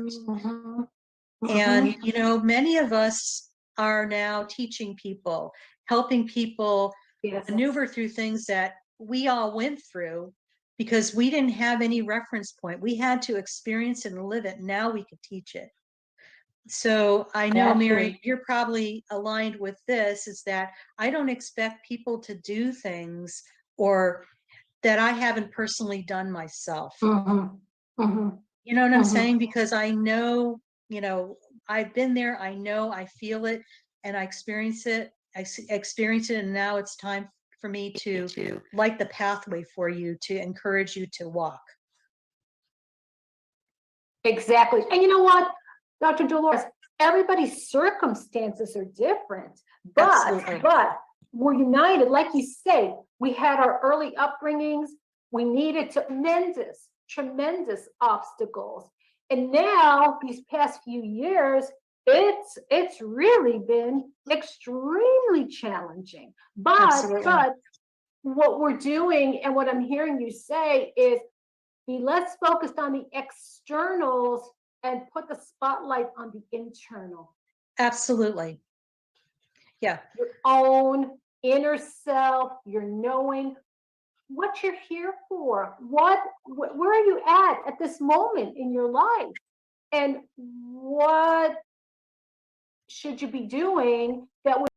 And, many of us are now teaching people, helping people maneuver through things that we all went through because we didn't have any reference point. We had to experience it and live it. Now we could teach it. So I know, Mary, you're probably aligned with this, is that I don't expect people to do things or that I haven't personally done myself. You know what I'm saying? Because I know, I've been there, I know, I feel it, and I experience it. And now it's time for me to light the pathway for you, to encourage you to walk. Exactly. And you know what, Dr. Dolores, everybody's circumstances are different, but we're united. Like you say, we had our early upbringings. We needed tremendous obstacles. And now these past few years, it's really been extremely challenging. But what we're doing and what I'm hearing you say is be less focused on the externals and put the spotlight on the internal. Absolutely. Yeah. Your own inner self, you're knowing what you're here for. Where are you at this moment in your life? And what should you be doing that would